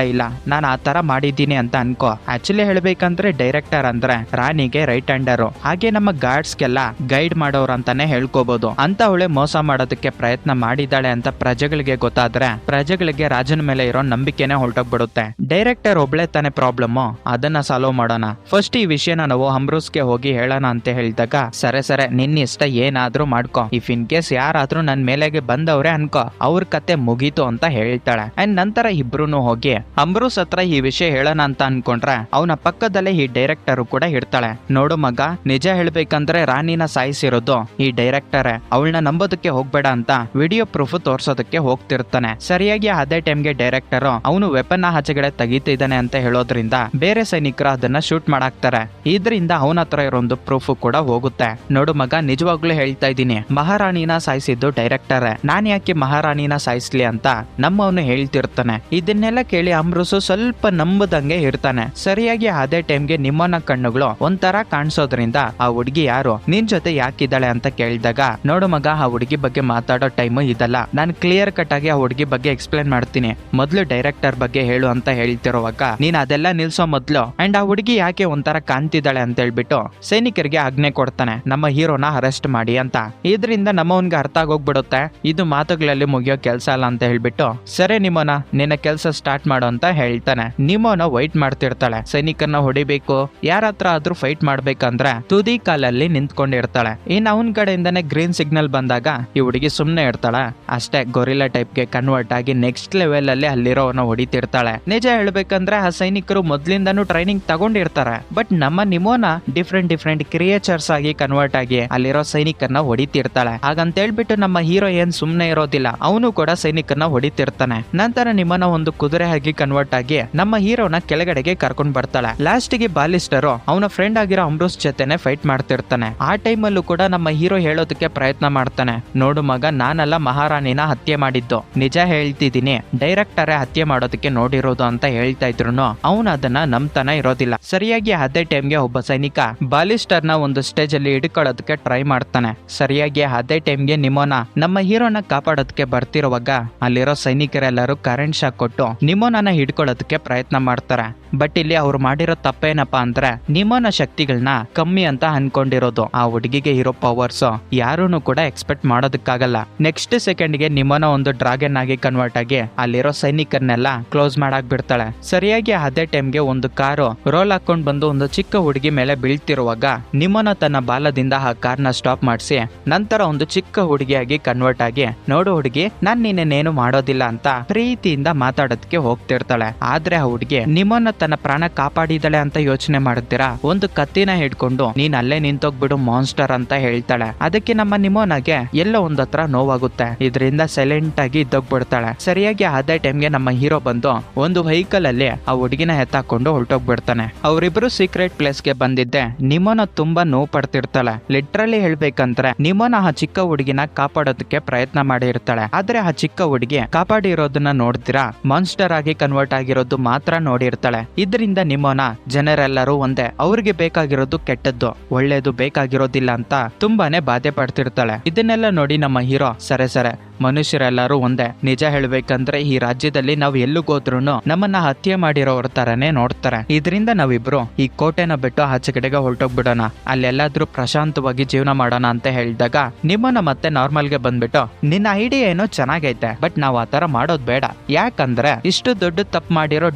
A: ನಾನು ಆ ತರ ಮಾಡಿದ್ದೀನಿ ಅಂತ ಅನ್ಕೋ. ಆಕ್ಚುಲಿ ಹೇಳ್ಬೇಕಂದ್ರೆ ಡೈರೆಕ್ಟರ್ ಅಂದ್ರೆ ರಾಣಿಗೆ ರೈಟ್ ಹ್ಯಾಂಡರು, ಹಾಗೆ ನಮ್ಮ ಗಾರ್ಡ್ಸ್ಗೆಲ್ಲ ಗೈಡ್ ಮಾಡೋರು ಅಂತಾನೆ ಹೇಳ್ಕೋಬಹುದು. ಅಂತ ಅವಳೆ ಮೋಸ ಮಾಡೋದಕ್ಕೆ ಪ್ರಯತ್ನ ಮಾಡಿದ್ದಾಳೆ ಅಂತ ಪ್ರಜೆಗಳಿಗೆ ಗೊತ್ತಾದ್ರೆ ಪ್ರಜೆಗಳಿಗೆ ರಾಜನ ಮೇಲೆ ಇರೋ ನಂಬಿಕೆನೆ ಹೊರಟೋಗ್ಬಿಡುತ್ತೆ. ಡೈರೆಕ್ಟರ್ ಒಬ್ಳೆ ತಾನೇ ಪ್ರಾಬ್ಲಮ್, ಅದನ್ನ ಸಾಲ್ವ್ ಮಾಡೋಣ, ಫಸ್ಟ್ ಈ ವಿಷಯನ ನಾವು ಅಂಬ್ರೂಸ್ಗೆ ಹೋಗಿ ಹೇಳೋಣ ಅಂತ ಹೇಳಿದಾಗ ಸರೆ ನಿನ್ನ ಇಷ್ಟ ಏನಾದ್ರೂ ಮಾಡ್ಕೊ, ಇಫ್ ಇನ್ ಕೇಸ್ ಯಾರಾದ್ರೂ ನನ್ ಮೇಲೆಗೆ ಬಂದವ್ರೆ ಅನ್ಕೋ, ಅವ್ರ ಕತೆ ಮುಗೀತು ಅಂತ ಹೇಳ್ತಾಳೆ. ಅಂಡ್ ನಂತರ ಇಬ್ರು ಹೋಗಿ ಅಂಬ್ರೂಸ್ ಹತ್ರ ಈ ವಿಷಯ ಹೇಳೋಣ ಅಂತ ಅನ್ಕೊಂಡ್ರೆ ಅವನ ಪಕ್ಕದಲ್ಲೇ ಈ ಡೈರೆಕ್ಟರ್ ಕೂಡ ಇರ್ತಾಳೆ. ನೋಡು ಮಗ, ನಿಜ ಹೇಳ್ಬೇಕಂದ್ರೆ ರಾಣಿನ ಸಾಯಿಸಿರೋದು ಈ ಡೈರೆಕ್ಟರ್, ಅವಳನ್ನ ನಂಬೋದಕ್ಕೆ ಹೋಗ್ಬೇಡ ಅಂತ ವಿಡಿಯೋ ಪ್ರೂಫ್ ತೋರ್ಸೋದಕ್ಕೆ ಹೋಗ್ತಿರ್ತಾನೆ. ಸರಿಯಾಗಿ ಅದೇ ಟೈಮ್ಗೆ ಡೈರೆಕ್ಟರ್ ಅವನು ವೆಪನ್ ಆಚೆಗಡೆ ತೆಗಿತಿದ್ದಾನೆ ಅಂತ ಹೇಳೋದ್ರಿಂದ ಬೇರೆ ಸೈನಿಕರು ಅದನ್ನ ಶೂಟ್ ಮಾಡಾಕ್ತಾರೆ. ಇದರಿಂದ ಅವನ ಹತ್ರ ಇರೋದು ಪ್ರೂಫ್ ಕೂಡ ಹೋಗುತ್ತೆ. ನೋಡು ಮಗ, ನಿಜವಾಗ್ಲೂ ಹೇಳ್ತಾ ಇದ್ದೀನಿ, ಮಹಾರಾಣಿನ ಸಾಯಿಸಿದ್ದು ಡೈರೆಕ್ಟರ್, ನಾನ್ ಯಾಕೆ ಮಹಾರಾಣಿನ ಸಾಯಿಸ್ಲಿ ಅಂತ ನಮ್ಮವನು ಹೇಳ್ತಿರ್ತಾನೆ. ಇದನ್ನೆಲ್ಲ ಕೇಳಿ ಅಂಬ್ರೂಸು ಸ್ವಲ್ಪ ನಂಬದಂಗೆ ಇರ್ತಾನೆ. ಸರಿಯಾಗಿ ಅದೇ ಟೈಮ್ಗೆ ನಿಮ್ಮನ್ನ ಕಣ್ಣುಗಳು ಒಂಥರ ಕಾಣಿಸೋದ್ರಿಂದ ಆ ಹುಡುಗಿ ಯಾರು, ನಿನ್ ಜೊತೆ ಯಾಕಿದ್ದಾಳೆ ಅಂತ ಕೇಳಿದಾಗ ನೋಡು ಮಗ, ಆ ಹುಡುಗಿ ಬಗ್ಗೆ ಮಾತಾಡೋ ಟೈಮು ಇದಲ್ಲ, ನಾನು ಕ್ಲಿಯರ್ ಕಟ್ ಆಗಿ ಆ ಹುಡುಗಿ ಬಗ್ಗೆ ಎಕ್ಸ್ಪ್ಲೇನ್ ಮಾಡ್ತೀನಿ, ಮೊದ್ಲು ಡೈರೆಕ್ಟರ್ ಬಗ್ಗೆ ಹೇಳು ಅಂತ ಹೇಳ್ತಿರುವಾಗ ನೀನ್ ಅದೆಲ್ಲ ನಿಲ್ಸೋ ಮೊದ್ಲು ಅಂಡ್ ಆ ಹುಡುಗಿ ಯಾಕೆ ಒಂಥರ ಕಾಣ್ತಿದ್ದಾಳೆ ಅಂತ ಹೇಳ್ಬಿಟ್ಟು ಸೈನಿಕರಿಗೆ ಆಜ್ಞೆ ಕೊಡ್ತಾನೆ, ನಮ್ಮ ಹೀರೋನ ಅರೆಸ್ಟ್ ಮಾಡಿ ಅಂತ. ಇದರಿಂದ ನಮ್ಮವನ್ಗೆ ಅರ್ಥ ಆಗೋಗ್ಬಿಡುತ್ತೆ ಇದು ಮಾತುಗಳಲ್ಲಿ ಮುಗಿಯೋ ಕೆಲ್ಸ ಅಲ್ಲ ಅಂತ ಹೇಳ್ಬಿಟ್ಟು ಸರಿ ನಿಮ್ಮನ ನಿನ್ನ ಕೆಲ್ಸ ಸ್ಟಾರ್ಟ್ ಮಾಡು ಅಂತ ಹೇಳ್ತಾನೆ. ನಿಮ್ಮನ ವೈಟ್ ಮಾಡ್ತಿರ್ತಾಳೆ, ಸೈನಿಕರನ್ನ ಹೊಡಿಬೇಕು, ಯಾರ ಹತ್ರ ಆದ್ರೂ ಫೈಟ್ ಮಾಡ್ಬೇಕಂದ್ರೆ ತುದಿ ಕಾಲಲ್ಲಿ ನಿಂತ್ಕೊಂಡಿರ್ತಾಳೆ. ಇನ್ ಅವನ್ ಕಡೆಯಿಂದಾನೆ ಗ್ರೀನ್ ಸಿಗ್ನಲ್ ಬಂದಾಗ ಈ ಹುಡುಗಿ ಸುಮ್ನೆ ಇರ್ತಾಳೆ. ಅಷ್ಟೇ ಗೊರಿಲ್ಲಾ ಟೈಪ್ಗೆ ಕನ್ವರ್ಟ್ ಆಗಿ ನೆಕ್ಸ್ಟ್ ಲೆವೆಲ್ ಅಲ್ಲಿ ಅಲ್ಲಿರೋವನ್ನ ಹೊಡಿತಿರ್ತಾಳೆ. ನಿಜ ಹೇಳ್ಬೇಕಂದ್ರೆ ಆ ಸೈನಿಕರು ಮೊದ್ಲಿಂದಾನು ಟ್ರೈನಿಂಗ್ ತಗೊಂಡಿರ್ತಾರೆ, ಬಟ್ ನಮ್ಮ ನಿಮೋನ ಡಿಫ್ರೆಂಟ್ ಕ್ರಿಯೇಚರ್ಸ್ ಆಗಿ ಕನ್ವರ್ಟ್ ಆಗಿ ಅಲ್ಲಿರೋ ಸೈನಿಕರನ್ನ ಹೊಡಿತಿರ್ತಾಳೆ. ಹಾಗಂತ ಹೇಳ್ಬಿಟ್ಟು ನಮ್ಮ ಹೀರೋ ಏನ್ ಸುಮ್ನೆ ಇರೋದಿಲ್ಲ, ಅವನು ಕೂಡ ಸೈನಿಕರನ್ನ ಹೊಡಿತಿರ್ತಾನೆ. ನಂತರ ನಿಮ್ಮನ್ನ ಒಂದು ಕುದುರೆ ಆಗಿ ಕನ್ವರ್ಟ್ ಆಗಿ ನಮ್ಮ ಹೀರೋನ ಕೆಳಗಡೆಗೆ ಕರ್ಕೊಂಡ್ ಬರ್ತಾಳೆ. ಲಾಸ್ಟ್ ಗೆ ಬಾಲಿಸ್ಟರು ಅವನ ಫ್ರೆಂಡ್ ಆಗಿರೋ ಅಂಬ್ರೂಸ್ ಜೊತೆನೆ ಫೈಟ್ ಮಾಡ್ತಿರ್ತಾನೆ. ಆ ಟೈಮ್ ಅಲ್ಲೂ ಕೂಡ ನಮ್ಮ ಹೀರೋ ಹೇಳೋದಕ್ಕೆ ಪ್ರಯತ್ನ ಮಾಡ್ತಾನೆ, ನೋಡು ಮಗ, ನಾನಲ್ಲ ಮಹಾರಾಣಿನ ಹತ್ಯೆ ಮಾಡಿದ್ದು, ನಿಜ ಹೇಳ್ತಿದ್ದೀನಿ, ಡೈರೆಕ್ಟರೇ ಹತ್ಯೆ ಮಾಡೋದಕ್ಕೆ ನೋಡಿರೋದು ಅಂತ ಹೇಳ್ತಾ ಇದ್ರು ಅವನು ಅದನ್ನ ನಂಬ್ತಾನೆ ಇರೋದಿಲ್ಲ. ಸರಿಯಾಗಿ ಅದೇ ಟೈಮ್ಗೆ ಒಬ್ಬ ಸೈನಿಕ ಬಾಲಿಸ್ಟರ್ ನ ಒಂದು ಸ್ಟೇಜ್ ಅಲ್ಲಿ ಹಿಡ್ಕೊಳ್ಳೋದಕ್ಕೆ ಟ್ರೈ ಮಾಡ್ತಾನೆ. ಸರಿಯಾಗಿ ಅದೇ ಟೈಮ್ಗೆ ನಿಮೋನ ನಮ್ಮ ಹೀರೋನ ಕಾಪಾಡೋದಕ್ಕೆ ಬರ್ತಿರುವಾಗ ಅಲ್ಲಿರೋ ಸೈನಿಕರೆಲ್ಲರೂ ಕರೆಂಟ್ ಶಾಕ್ ಕೊಟ್ಟು ನಿಮೋನನ ಹಿಡ್ಕೊಳ್ಳೋದಕ್ಕೆ ಪ್ರಯತ್ನ ಮಾಡ್ತಾರೆ. ಬಟ್ ಇಲ್ಲಿ ಅವ್ರು ಮಾಡಿರೋ ತಪ್ಪೇನಪ್ಪಾ ಅಂದ್ರೆ ನಿಮೋನ ಶಕ್ತಿಗಳನ್ನ ಕಮ್ಮಿ ಅಂತ ಅನ್ಕೊಂಡಿರೋದು. ಆ ಹುಡುಗಿಗೆ ಇರೋ ಪವರ್ಸ್ ಯಾರೂನು ಕೂಡ ಎಕ್ಸ್ಪೆಕ್ಟ್ ಮಾಡೋದಕ್ಕಾಗಲ್ಲ. ನೆಕ್ಸ್ಟ್ ಸೆಕೆಂಡ್ ಗೆ ನಿಮೋನ ಒಂದು ಡ್ರಾಗನ್ ಆಗಿ ಕನ್ವರ್ಟ್ ಆಗಿ ಅಲ್ಲಿರೋ ಸೈನಿಕರನ್ನೆಲ್ಲ ಕ್ಲೋಸ್ ಮಾಡಾಕ್ ಬಿಡ್ತಾಳೆ. ಸರಿಯಾಗಿ ಅದೇ ಟೈಮ್ಗೆ ಒಂದು ಕಾರು ರೋಲ್ ಹಾಕೊಂಡ್ ಬಂದು ಒಂದು ಚಿಕ್ಕ ಹುಡುಗಿ ಮೇಲೆ ಬೀಳ್ತಿರುವಾಗ ನಿಮೋನ ತನ್ನ ಬಾಲದಿಂದ ಆ ಕಾರ್ನ ಸ್ಟಾಪ್ ಮಾಡಿಸಿ ನಂತರ ಒಂದು ಚಿಕ್ಕ ಹುಡುಗಿಯಾಗಿ ಕನ್ವರ್ಟ್ ಆಗಿ, ನೋಡು ಹುಡುಗಿ, ನಾನ್ ನಿನ್ನೇನು ಮಾಡೋದಿಲ್ಲ ಅಂತ ಪ್ರೀತಿಯಿಂದ ಮಾತಾಡೋದಕ್ಕೆ ಹೋಗ್ತಿರ್ತಾಳೆ. ಆದ್ರೆ ಆ ಹುಡುಗಿ ನಿಮೋನ ತನ್ನ ಪ್ರಾಣ ಕಾಪಾಡಿದಾಳೆ ಅಂತ ಯೋಚನೆ ಮಾಡ್ತೀರಾ ಒಂದು ಕತ್ತಿನ ಹಿಡ್ಕೊಂಡು ನೀನ್ ಅಲ್ಲೇ ನಿಂತೋಗ್ಬಿಡು ಮಾನ್ಸ್ಟರ್ ಅಂತ ಹೇಳ್ತಾಳೆ. ಅದಕ್ಕೆ ನಮ್ಮ ನಿಮೋನಾಗೆ ಎಲ್ಲೋ ಒಂದ್ ಹತ್ರ ನೋವಾಗುತ್ತೆ. ಇದರಿಂದ ಸೈಲೆಂಟ್ ಆಗಿ ಇದ್ದೋಗ್ಬಿಡ್ತಾಳೆ. ಸರಿಯಾಗಿ ಅದೇ ಟೈಮ್ಗೆ ನಮ್ಮ ಹೀರೋ ಬಂದು ಒಂದು ವೆಹಿಕಲ್ ಅಲ್ಲಿ ಆ ಹುಡುಗಿನ ಎತ್ತಾಕೊಂಡು ಹೊರಟೋಗ್ಬಿಡ್ತಾನೆ. ಅವರಿಬ್ರು ಸೀಕ್ರೆಟ್ ಪ್ಲೇಸ್ ಗೆ ಬಂದಿದ್ದೆ ನಿಮೋನ ತುಂಬಾ ನೋವು ಪಡ್ತಿರ್ತಾಳೆ. ಲಿಟ್ರಲಿ ಹೇಳ್ಬೇಕಂದ್ರೆ ನಿಮೋನ ಆ ಚಿಕ್ಕ ಹುಡುಗಿನ ಕಾಪಾಡೋದಕ್ಕೆ ಪ್ರಯತ್ನ ಮಾಡಿರ್ತಾಳೆ. ಆದ್ರೆ ಆ ಚಿಕ್ಕ ಹುಡುಗಿ ಕಾಪಾಡಿರೋದನ್ನ ನೋಡ್ತೀರಾ ಮಾನ್ಸ್ಟರ್ ಆಗಿ ಕನ್ವರ್ಟ್ ಆಗಿರೋದು ಮಾತ್ರ ನೋಡಿರ್ತಾಳೆ. ಇದರಿಂದ ನಿಮೋನ ಜನರೆಲ್ಲರೂ ಒಂದೇ, ಅವ್ರಿಗೆ ಬೇಕಾಗಿರೋದು ಕೆಟ್ಟದ್ದು, ಒಳ್ಳೇದು ಬೇಕಾಗಿರೋದಿಲ್ಲ ಅಂತ ತುಂಬಾನೇ ಬಾಧೆ ಪಡ್ತಿರ್ತಾಳೆ. ಇದನ್ನೆಲ್ಲ ನೋಡಿ ನಮ್ಮ ಹೀರೋ ಸರೆ ಮನುಷ್ಯರೆಲ್ಲರೂ ಒಂದೇ. ನಿಜ ಹೇಳ್ಬೇಕಂದ್ರೆ ಈ ರಾಜ್ಯದಲ್ಲಿ ನಾವು ಎಲ್ಲಿಗೋದ್ರೂ ನಮ್ಮನ್ನ ಹತ್ಯೆ ಮಾಡಿರೋರ ತರನೇ ನೋಡ್ತಾರೆ. ಇದರಿಂದ ನಾವಿಬ್ರು ಈ ಕೋಟೆನ ಬಿಟ್ಟು ಆಚೆ ಕಡೆಗೆ ಹೊರಟೋಗ್ಬಿಡೋಣ, ಅಲ್ಲೆಲ್ಲಾದ್ರೂ ಪ್ರಶಾಂತವಾಗಿ ಜೀವನ ಮಾಡೋಣ ಅಂತ ಹೇಳಿದಾಗ ನಿಮ್ಮನ್ನ ಮತ್ತೆ ನಾರ್ಮಲ್ ಗೆ ಬಂದ್ಬಿಟ್ಟು ನಿನ್ನ ಐಡಿಯಾ ಏನೋ ಚೆನ್ನಾಗೈತೆ, ಬಟ್ ನಾವ್ ಆತರ ಮಾಡೋದ್ ಬೇಡ. ಯಾಕಂದ್ರೆ ಇಷ್ಟು ದೊಡ್ಡ ತಪ್ಪು ಮಾಡಿರೋ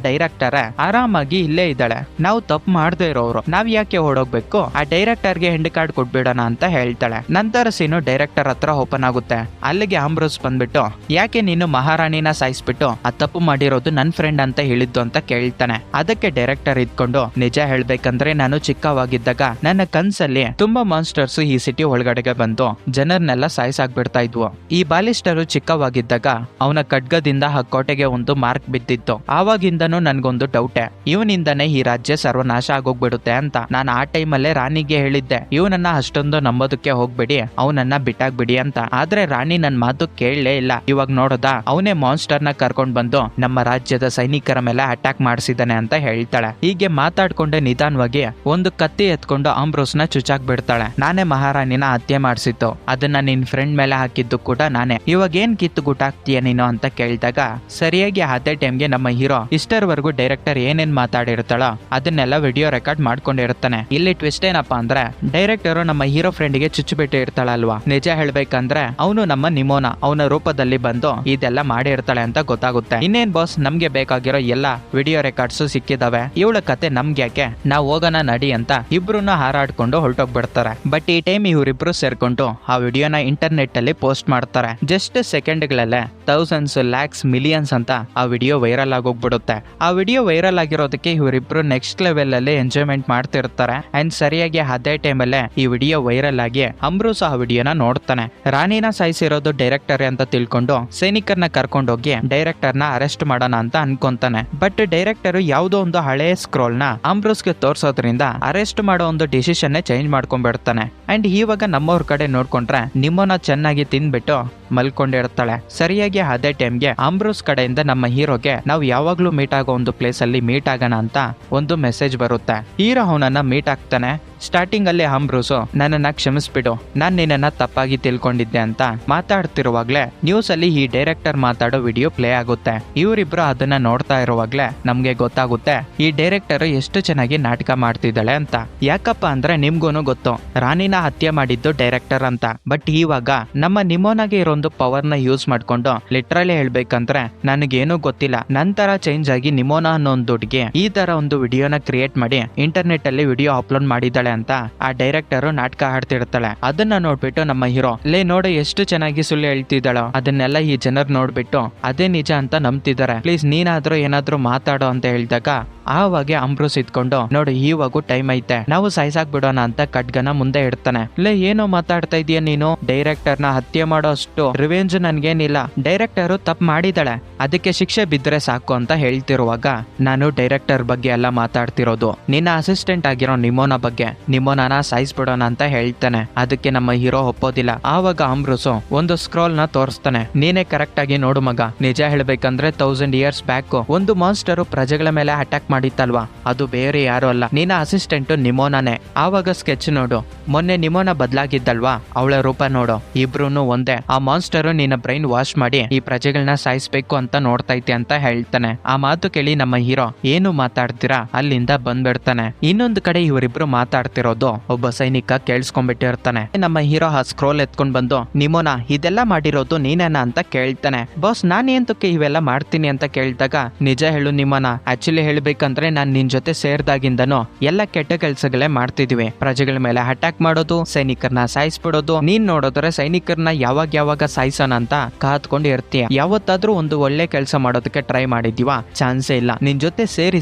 A: ಡೈರೆಕ್ಟರ್ ಆರಾಮಾಗಿ ಇಲ್ಲೇ ಇದ್ದಾಳೆ, ನಾವು ತಪ್ಪು ಮಾಡದೇ ಇರೋರು, ನಾವ್ ಯಾಕೆ ಓಡೋಗ್ಬೇಕು, ಆ ಡೈರೆಕ್ಟರ್ ಗೆ ಹೆಂಡ್ ಕಾರ್ಡ್ ಕೊಟ್ಬಿಡೋಣ ಅಂತ ಹೇಳ್ತಾಳೆ. ನಂತರ ಸೀನು ಡೈರೆಕ್ಟರ್ ಹತ್ರ ಓಪನ್ ಆಗುತ್ತೆ. ಅಲ್ಲಿಗೆ ಆಂಬ್ರೋಸ್ ಬಂದ್ಬಿಟ್ಟು, ಯಾಕೆ ನೀನು ಮಹಾರಾಣಿನ ಸಾಯಿಸ್ಬಿಟ್ಟು ಆ ತಪ್ಪು ಮಾಡಿರೋದು ನನ್ ಫ್ರೆಂಡ್ ಅಂತ ಹೇಳಿದ್ದು ಅಂತ ಕೇಳ್ತಾನೆ. ಅದಕ್ಕೆ ಡೈರೆಕ್ಟರ್ ಇದ್ಕೊಂಡು, ನಿಜ ಹೇಳ್ಬೇಕಂದ್ರೆ ನಾನು ಚಿಕ್ಕವಾಗಿದ್ದಾಗ ನನ್ನ ಕನ್ಸಲ್ಲಿ ತುಂಬಾ ಮಾನ್ಸ್ಟರ್ಸ್ ಈ ಸಿಟಿ ಒಳಗಡೆಗೆ ಬಂದು ಜನರನ್ನೆಲ್ಲ ಸಾಯಿಸಾಕ್ಬಿಡ್ತಾ ಇದ್ವು. ಈ ಬಾಲಿಸ್ಟರು ಚಿಕ್ಕವಾಗಿದ್ದಾಗ ಅವನ ಖಡ್ಗದಿಂದ ಆ ಕೋಟೆಗೆ ಒಂದು ಮಾರ್ಕ್ ಬಿದ್ದಿತ್ತು. ಆವಾಗಿಂದನೂ ನನ್ಗೊಂದು ಡೌಟೆ, ಇವನಿಂದನೇ ಈ ರಾಜ್ಯ ಸರ್ವನಾಶ ಆಗೋಗ್ಬಿಡುತ್ತೆ ಅಂತ. ನಾನು ಆ ಟೈಮಲ್ಲೇ ರಾಣಿಗೆ ಹೇಳಿದ್ದೆ, ಇವನನ್ನ ಅಷ್ಟೊಂದು ನಂಬೋದಕ್ಕೆ ಹೋಗ್ಬಿಡಿ, ಅವನನ್ನ ಬಿಟ್ಟಾಗ್ಬಿಡಿ ಅಂತ. ಆದ್ರೆ ರಾಣಿ ನನ್ ಮಾತು ಕೇಳಲೇ ಇಲ್ಲ. ಇವಾಗ ನೋಡೋದಾ ಅವನೇ ಮಾನ್ಸ್ಟರ್ ನ ಕರ್ಕೊಂಡ್ ಬಂದು ನಮ್ಮ ರಾಜ್ಯದ ಸೈನಿಕರ ಮೇಲೆ ಅಟ್ಯಾಕ್ ಮಾಡಿಸಿದಾನೆ ಅಂತ ಹೇಳ್ತಾಳೆ. ಹೀಗೆ ಮಾತಾಡ್ಕೊಂಡೆ ನಿಧಾನವಾಗಿ ಒಂದು ಕತ್ತಿ ಎತ್ಕೊಂಡು ಆಂಬ್ರೋಸ್ ನ ಚುಚಾಕ್ ಬಿಡ್ತಾಳೆ. ನಾನೇ ಮಹಾರಾಣಿನ ಹತ್ಯೆ ಮಾಡಿಸಿತ್ತು, ಅದನ್ನ ನಿನ್ ಫ್ರೆಂಡ್ ಮೇಲೆ ಹಾಕಿದ್ದು ಕೂಡ ನಾನೇ, ಇವಾಗ ಏನ್ ಕಿತ್ತು ಗುಟ್ಟಾಕ್ತೀಯ ನೀನು ಅಂತ ಕೇಳಿದಾಗ ಸರಿಯಾಗಿ ಅದೇ ಟೈಮ್ಗೆ ನಮ್ಮ ಹೀರೋ ಇಷ್ಟರವರೆಗೂ ಡೈರೆಕ್ಟರ್ ಏನೇನ್ ಮಾತಾಡಿರ್ತಾಳೋ ಅದನ್ನೆಲ್ಲ ವಿಡಿಯೋ ರೆಕಾರ್ಡ್ ಮಾಡ್ಕೊಂಡಿರ್ತಾನೆ. ಇಲ್ಲಿ ಟ್ವಿಸ್ಟ್ ಏನಪ್ಪಾ ಅಂದ್ರೆ ಡೈರೆಕ್ಟರ್ ನಮ್ಮ ಹೀರೋ ಫ್ರೆಂಡ್ ಗೆ ಚುಚ್ಚು ಬಿಟ್ಟು ಇರ್ತಾಳಲ್ವಾ. ನಿಜ ಹೇಳ್ಬೇಕಂದ್ರೆ ಅವನು ನಮ್ಮ ನಿಮೋನ ಅವನ ರೂಪದಲ್ಲಿ ಬಂದು ಇದೆಲ್ಲ ಮಾಡಿರ್ತಾಳೆ ಅಂತ ಗೊತ್ತಾಗುತ್ತೆ. ಇನ್ನೇನ್ ಬಾಸ್, ನಮ್ಗೆ ಬೇಕಾಗಿರೋ ಎಲ್ಲಾ ವಿಡಿಯೋ ರೆಕಾರ್ಡ್ಸ್ ಸಿಕ್ಕಿದಾವೆ, ಇವಳ ಕತೆ ನಮ್ಗೆ ಯಾಕೆ, ನಾವ್ ಹೋಗೋಣ ನಡಿ ಅಂತ ಇಬ್ರುನ ಹಾರಾಡ್ಕೊಂಡು ಹೊರಟೋಗ್ಬಿಡ್ತಾರೆ. ಬಟ್ ಈ ಟೈಮ್ ಇವರಿಬ್ರು ಸೇರ್ಕೊಂಡು ಆ ವಿಡಿಯೋನ ಇಂಟರ್ನೆಟ್ ಅಲ್ಲಿ ಪೋಸ್ಟ್ ಮಾಡ್ತಾರೆ. ಜಸ್ಟ್ ಸೆಕೆಂಡ್ ಗಳಲ್ಲೇ ಥೌಸಂಡ್ಸ್, ಲ್ಯಾಕ್ಸ್, ಮಿಲಿಯನ್ಸ್ ಅಂತ ಆ ವಿಡಿಯೋ ವೈರಲ್ ಆಗೋಗ್ಬಿಡುತ್ತೆ. ಆ ವಿಡಿಯೋ ವೈರಲ್ ಆಗಿರೋದಕ್ಕೆ ಇವರಿಬ್ರು ನೆಕ್ಸ್ಟ್ ಲೆವೆಲ್ ಅಲ್ಲಿ ಎಂಜಾಯ್ಮೆಂಟ್ ಮಾಡ್ತಿರ್ತಾರೆ. ಅಂಡ್ ಸರಿಯಾಗಿ ಅದೇ ಟೈಮ್ ಅಲ್ಲೇ ಈ ವಿಡಿಯೋ ವೈರಲ್ ಆಗಿ ಅಂಬ್ರೂಸ್ ಆ ವಿಡಿಯೋನ ನೋಡ್ತಾನೆ. ರಾಣಿನ ಸಾಯಿಸಿರೋದು ಡೈರೆಕ್ಟರ್ ಅಂತ ತಿಳ್ಕೊಂಡು ಸೈನಿಕರನ್ನ ಕರ್ಕೊಂಡೋಗಿ ಡೈರೆಕ್ಟರ್ ನ ಅರೆಸ್ಟ್ ಮಾಡೋಣ ಅಂತ ಅನ್ಕೊಂತಾನೆ. ಬಟ್ ಡೈರೆಕ್ಟರ್ ಯಾವುದೋ ಒಂದು ಹಳೆ ಸ್ಕ್ರೋಲ್ ನ ಆಂಬ್ರೋಸ್ಗೆ ತೋರ್ಸೋದ್ರಿಂದ ಅರೆಸ್ಟ್ ಮಾಡೋ ಒಂದು ಡಿಸಿಷನ್ ಚೇಂಜ್ ಮಾಡ್ಕೊಂಡ್ಬಿಡ್ತಾನೆ. ಅಂಡ್ ಇವಾಗ ನಮ್ಮವ್ರ ಕಡೆ ನೋಡ್ಕೊಂಡ್ರೆ ನಿಮ್ಮನ್ನ ಚೆನ್ನಾಗಿ ತಿನ್ಬಿಟ್ಟು ಮಲ್ಕೊಂಡಿರ್ತಾಳೆ. ಸರಿಯಾಗಿ ಅದೇ ಟೈಮ್ಗೆ ಆಂಬ್ರೋಸ್ ಕಡೆಯಿಂದ ನಮ್ಮ ಹೀರೋಗೆ ನಾವು ಯಾವಾಗ್ಲೂ ಮೀಟ್ ಆಗೋ ಒಂದು ಪ್ಲೇಸ್ ಅಲ್ಲಿ ಮೀಟ್ ಆಗೋಣ ಅಂತ ಒಂದು ಮೆಸೇಜ್ ಬರುತ್ತೆ. ಹೀರೋ ಅವನನ್ನ ಮೀಟ್ ಆಗ್ತಾನೆ. ಸ್ಟಾರ್ಟಿಂಗ್ ಅಲ್ಲಿ ಆಂಬ್ರೋಸು ನನ್ನನ್ನ ಕ್ಷಮಿಸ್ಬಿಡು, ನಾನ್ ನಿನ್ನನ್ನ ತಪ್ಪಾಗಿ ತಿಳ್ಕೊಂಡಿದ್ದೆ ಅಂತ ಮಾತಾಡ್ತಿರುವಾಗ್ಲೇ ನ್ಯೂಸ್ ಅಲ್ಲಿ ಈ ಡೈರೆಕ್ಟರ್ ಮಾತಾಡೋ ವಿಡಿಯೋ ಪ್ಲೇ ಆಗುತ್ತೆ. ಇವರಿಬ್ರು ಅದನ್ನ ನೋಡ್ತಾ ಇರುವಾಗ್ಲೇ ನಮ್ಗೆ ಗೊತ್ತಾಗುತ್ತೆ ಈ ಡೈರೆಕ್ಟರ್ ಎಷ್ಟು ಚೆನ್ನಾಗಿ ನಾಟಕ ಮಾಡ್ತಿದ್ದಾಳೆ ಅಂತ. ಯಾಕಪ್ಪ ಅಂದ್ರೆ ನಿಮ್ಗೂನು ಗೊತ್ತು ರಾಣಿನ ಹತ್ಯೆ ಮಾಡಿದ್ದು ಡೈರೆಕ್ಟರ್ ಅಂತ. ಬಟ್ ಇವಾಗ ನಮ್ಮ ನಿಮೋನಾಗೆ ಇರೋದು ಪವರ್ ನ ಯೂಸ್ ಮಾಡ್ಕೊಂಡು ಲಿಟ್ರಲಿ ಹೇಳ್ಬೇಕಂದ್ರೆ ನನಗೇನು ಗೊತ್ತಿಲ್ಲ, ನಂತರ ಚೇಂಜ್ ಆಗಿ ನಿಮೋನಾ ಅನ್ನೋ ಒಂದು ಹುಡುಗಿ ಈ ತರ ಒಂದು ವಿಡಿಯೋನ ಕ್ರಿಯೇಟ್ ಮಾಡಿ ಇಂಟರ್ನೆಟ್ ಅಲ್ಲಿ ವಿಡಿಯೋ ಅಪ್ಲೋಡ್ ಮಾಡಿದ್ದಾಳೆ ಅಂತ ಆ ಡೈರೆಕ್ಟರ್ ನಾಟಕ ಆಡ್ತಿರ್ತಾಳೆ. ಅದನ್ನ ನೋಡ್ಬಿಟ್ಟು ನಮ್ಮ ಹೀರೋ ಲೇ ನೋಡು ಎಷ್ಟು ಚೆನ್ನಾಗಿ ಸುಳ್ಳು ಹೇಳ್ತಿದ್ದಾಳೋ, ಅದನ್ನೆಲ್ಲ ಈ ಜನರು ನೋಡ್ಬಿಟ್ಟು ಅದೇ ನಿಜ ಅಂತ ನಂಬ್ತಿದ್ದಾರೆ, ಪ್ಲೀಸ್ ನೀನಾದ್ರೂ ಏನಾದ್ರೂ ಮಾತಾಡೋ ಅಂತ ಹೇಳಿದಾಗ ಆವಾಗ ಅಂಬ್ರೋಸ್ ಇದ್ಕೊಂಡು ನೋಡು ಇವಾಗೂ ಟೈಮ್ ಐತೆ, ನಾವು ಸಾಯ್ಸಾಕ್ ಬಿಡೋಣ ಅಂತ ಖಡ್ಗನ ಮುಂದೆ ಇಡ್ತಾನೆ. ಲೇ ಏನೋ ಮಾತಾಡ್ತಾ ಇದೀಯ ನೀನು, ಡೈರೆಕ್ಟರ್ ನ ಹತ್ಯೆ ಮಾಡೋ ಅಷ್ಟು ರಿವೆಂಜ್ ನನ್ಗೇನಿಲ್ಲ, ಡೈರೆಕ್ಟರ್ ತಪ್ಪು ಮಾಡಿದಾಳೆ ಅದಕ್ಕೆ ಶಿಕ್ಷೆ ಬಿದ್ರೆ ಸಾಕು ಅಂತ ಹೇಳ್ತಿರುವಾಗ ನಾನು ಡೈರೆಕ್ಟರ್ ಬಗ್ಗೆ ಎಲ್ಲ ಮಾತಾಡ್ತಿರೋದು ನಿನ್ನ ಅಸಿಸ್ಟೆಂಟ್ ಆಗಿರೋ ನಿಮೋನ ಬಗ್ಗೆ, ನಿಮೋನಾನ ಸಾಯಿಸ್ಬಿಡೋಣ ಅಂತ ಹೇಳ್ತಾನೆ. ಅದಕ್ಕೆ ನಮ್ಮ ಹೀರೋ ಒಪ್ಪೋದಿಲ್ಲ. ಆವಾಗ ಅಂಬ್ರೋಸು ಒಂದು ಸ್ಕ್ರೋಲ್ ನ ತೋರಿಸ್ತಾನೆ. ನೀನೇ ಕರೆಕ್ಟ್ ಆಗಿ ನೋಡು ಮಗ, ನಿಜ ಹೇಳ್ಬೇಕಂದ್ರೆ 1000 years ಬ್ಯಾಕ್ ಒಂದು ಮಾನ್ಸ್ಟರ್ ಪ್ರಜೆಗಳ ಮೇಲೆ ಅಟ್ಯಾಕ್ ಮಾಡಿತ್ತಲ್ವಾ, ಅದು ಬೇರೆ ಯಾರು ಅಲ್ಲ, ನಿನ್ನ ಅಸಿಸ್ಟೆಂಟ್ ನಿಮೋನಾನೇ. ಆವಾಗ ಸ್ಕೆಚ್ ನೋಡು, ಮೊನ್ನೆ ನಿಮೋನ ಬದಲಾಗಿದ್ದಲ್ವಾ, ಅವಳ ರೂಪ ನೋಡು, ಇಬ್ರು ಒಂದೇ. ಆ ಮಾನ್ಸ್ಟರ್ ನಿನ್ನ ಬ್ರೈನ್ ವಾಶ್ ಮಾಡಿ ಈ ಪ್ರಜೆಗಳನ್ನ ಸಾಯಿಸ್ಬೇಕು ಅಂತ ನೋಡ್ತೈತೆ ಅಂತ ಹೇಳ್ತಾನೆ. ಆ ಮಾತು ಕೇಳಿ ನಮ್ಮ ಹೀರೋ ಏನು ಮಾತಾಡ್ತೀರಾ ಅಲ್ಲಿಂದ ಬಂದ್ಬಿಡ್ತಾನೆ. ಇನ್ನೊಂದು ಕಡೆ ಇವರಿಬ್ರು ಮಾತಾಡ್ತಿರೋದು ಒಬ್ಬ ಸೈನಿಕ ಕೇಳಿಸ್ಕೊಂಡ್ಬಿಟ್ಟಿರ್ತಾನೆ. ನಮ್ಮ ಹೀರೋ ಆ ಸ್ಕ್ರೋಲ್ ಎತ್ಕೊಂಡ್ ಬಂದು, ನಿಮೋನ ಇದೆಲ್ಲ ಮಾಡಿರೋದು ನೀನೇನಾ ಅಂತ ಕೇಳ್ತಾನೆ. ಬಾಸ್ ನಾನ್ ಏಂತಕ್ಕೆ ಇವೆಲ್ಲ ಮಾಡ್ತೀನಿ ಅಂತ ಕೇಳಿದಾಗ, ನಿಜ ಹೇಳು ನಿಮೋನ, ಆಕ್ಚುಲಿ ಹೇಳ್ಬೇಕಂದ್ರೆ ನಾನ್ ನಿನ್ ಜೊತೆ ಸೇರ್ದಾಗಿಂದನು ಎಲ್ಲ ಕೆಟ್ಟ ಕೆಲ್ಸಗಳೇ ಮಾಡ್ತಿದೀವಿ. ಪ್ರಜೆಗಳ ಮೇಲೆ ಅಟ್ಯಾಕ್ ಮಾಡೋದು, ಸೈನಿಕರನ್ನ ಸಾಯಿಸ್ಬಿಡೋದು. ನೀನ್ ನೋಡಿದ್ರೆ ಸೈನಿಕರನ್ನ ಯಾವಾಗ ಸಾಯಿಸೋಣ ಅಂತ ಕಾತ್ಕೊಂಡು ಇರ್ತೀಯ. ಯಾವತ್ತಾದ್ರೂ ಒಂದು ಒಳ್ಳೆ ಕೆಲಸ ಮಾಡೋದಕ್ಕೆ ಟ್ರೈ ಮಾಡಿದೀವಾ? ಚಾನ್ಸೇ ಇಲ್ಲ. ನಿನ್ ಜೊತೆ ಸೇರಿ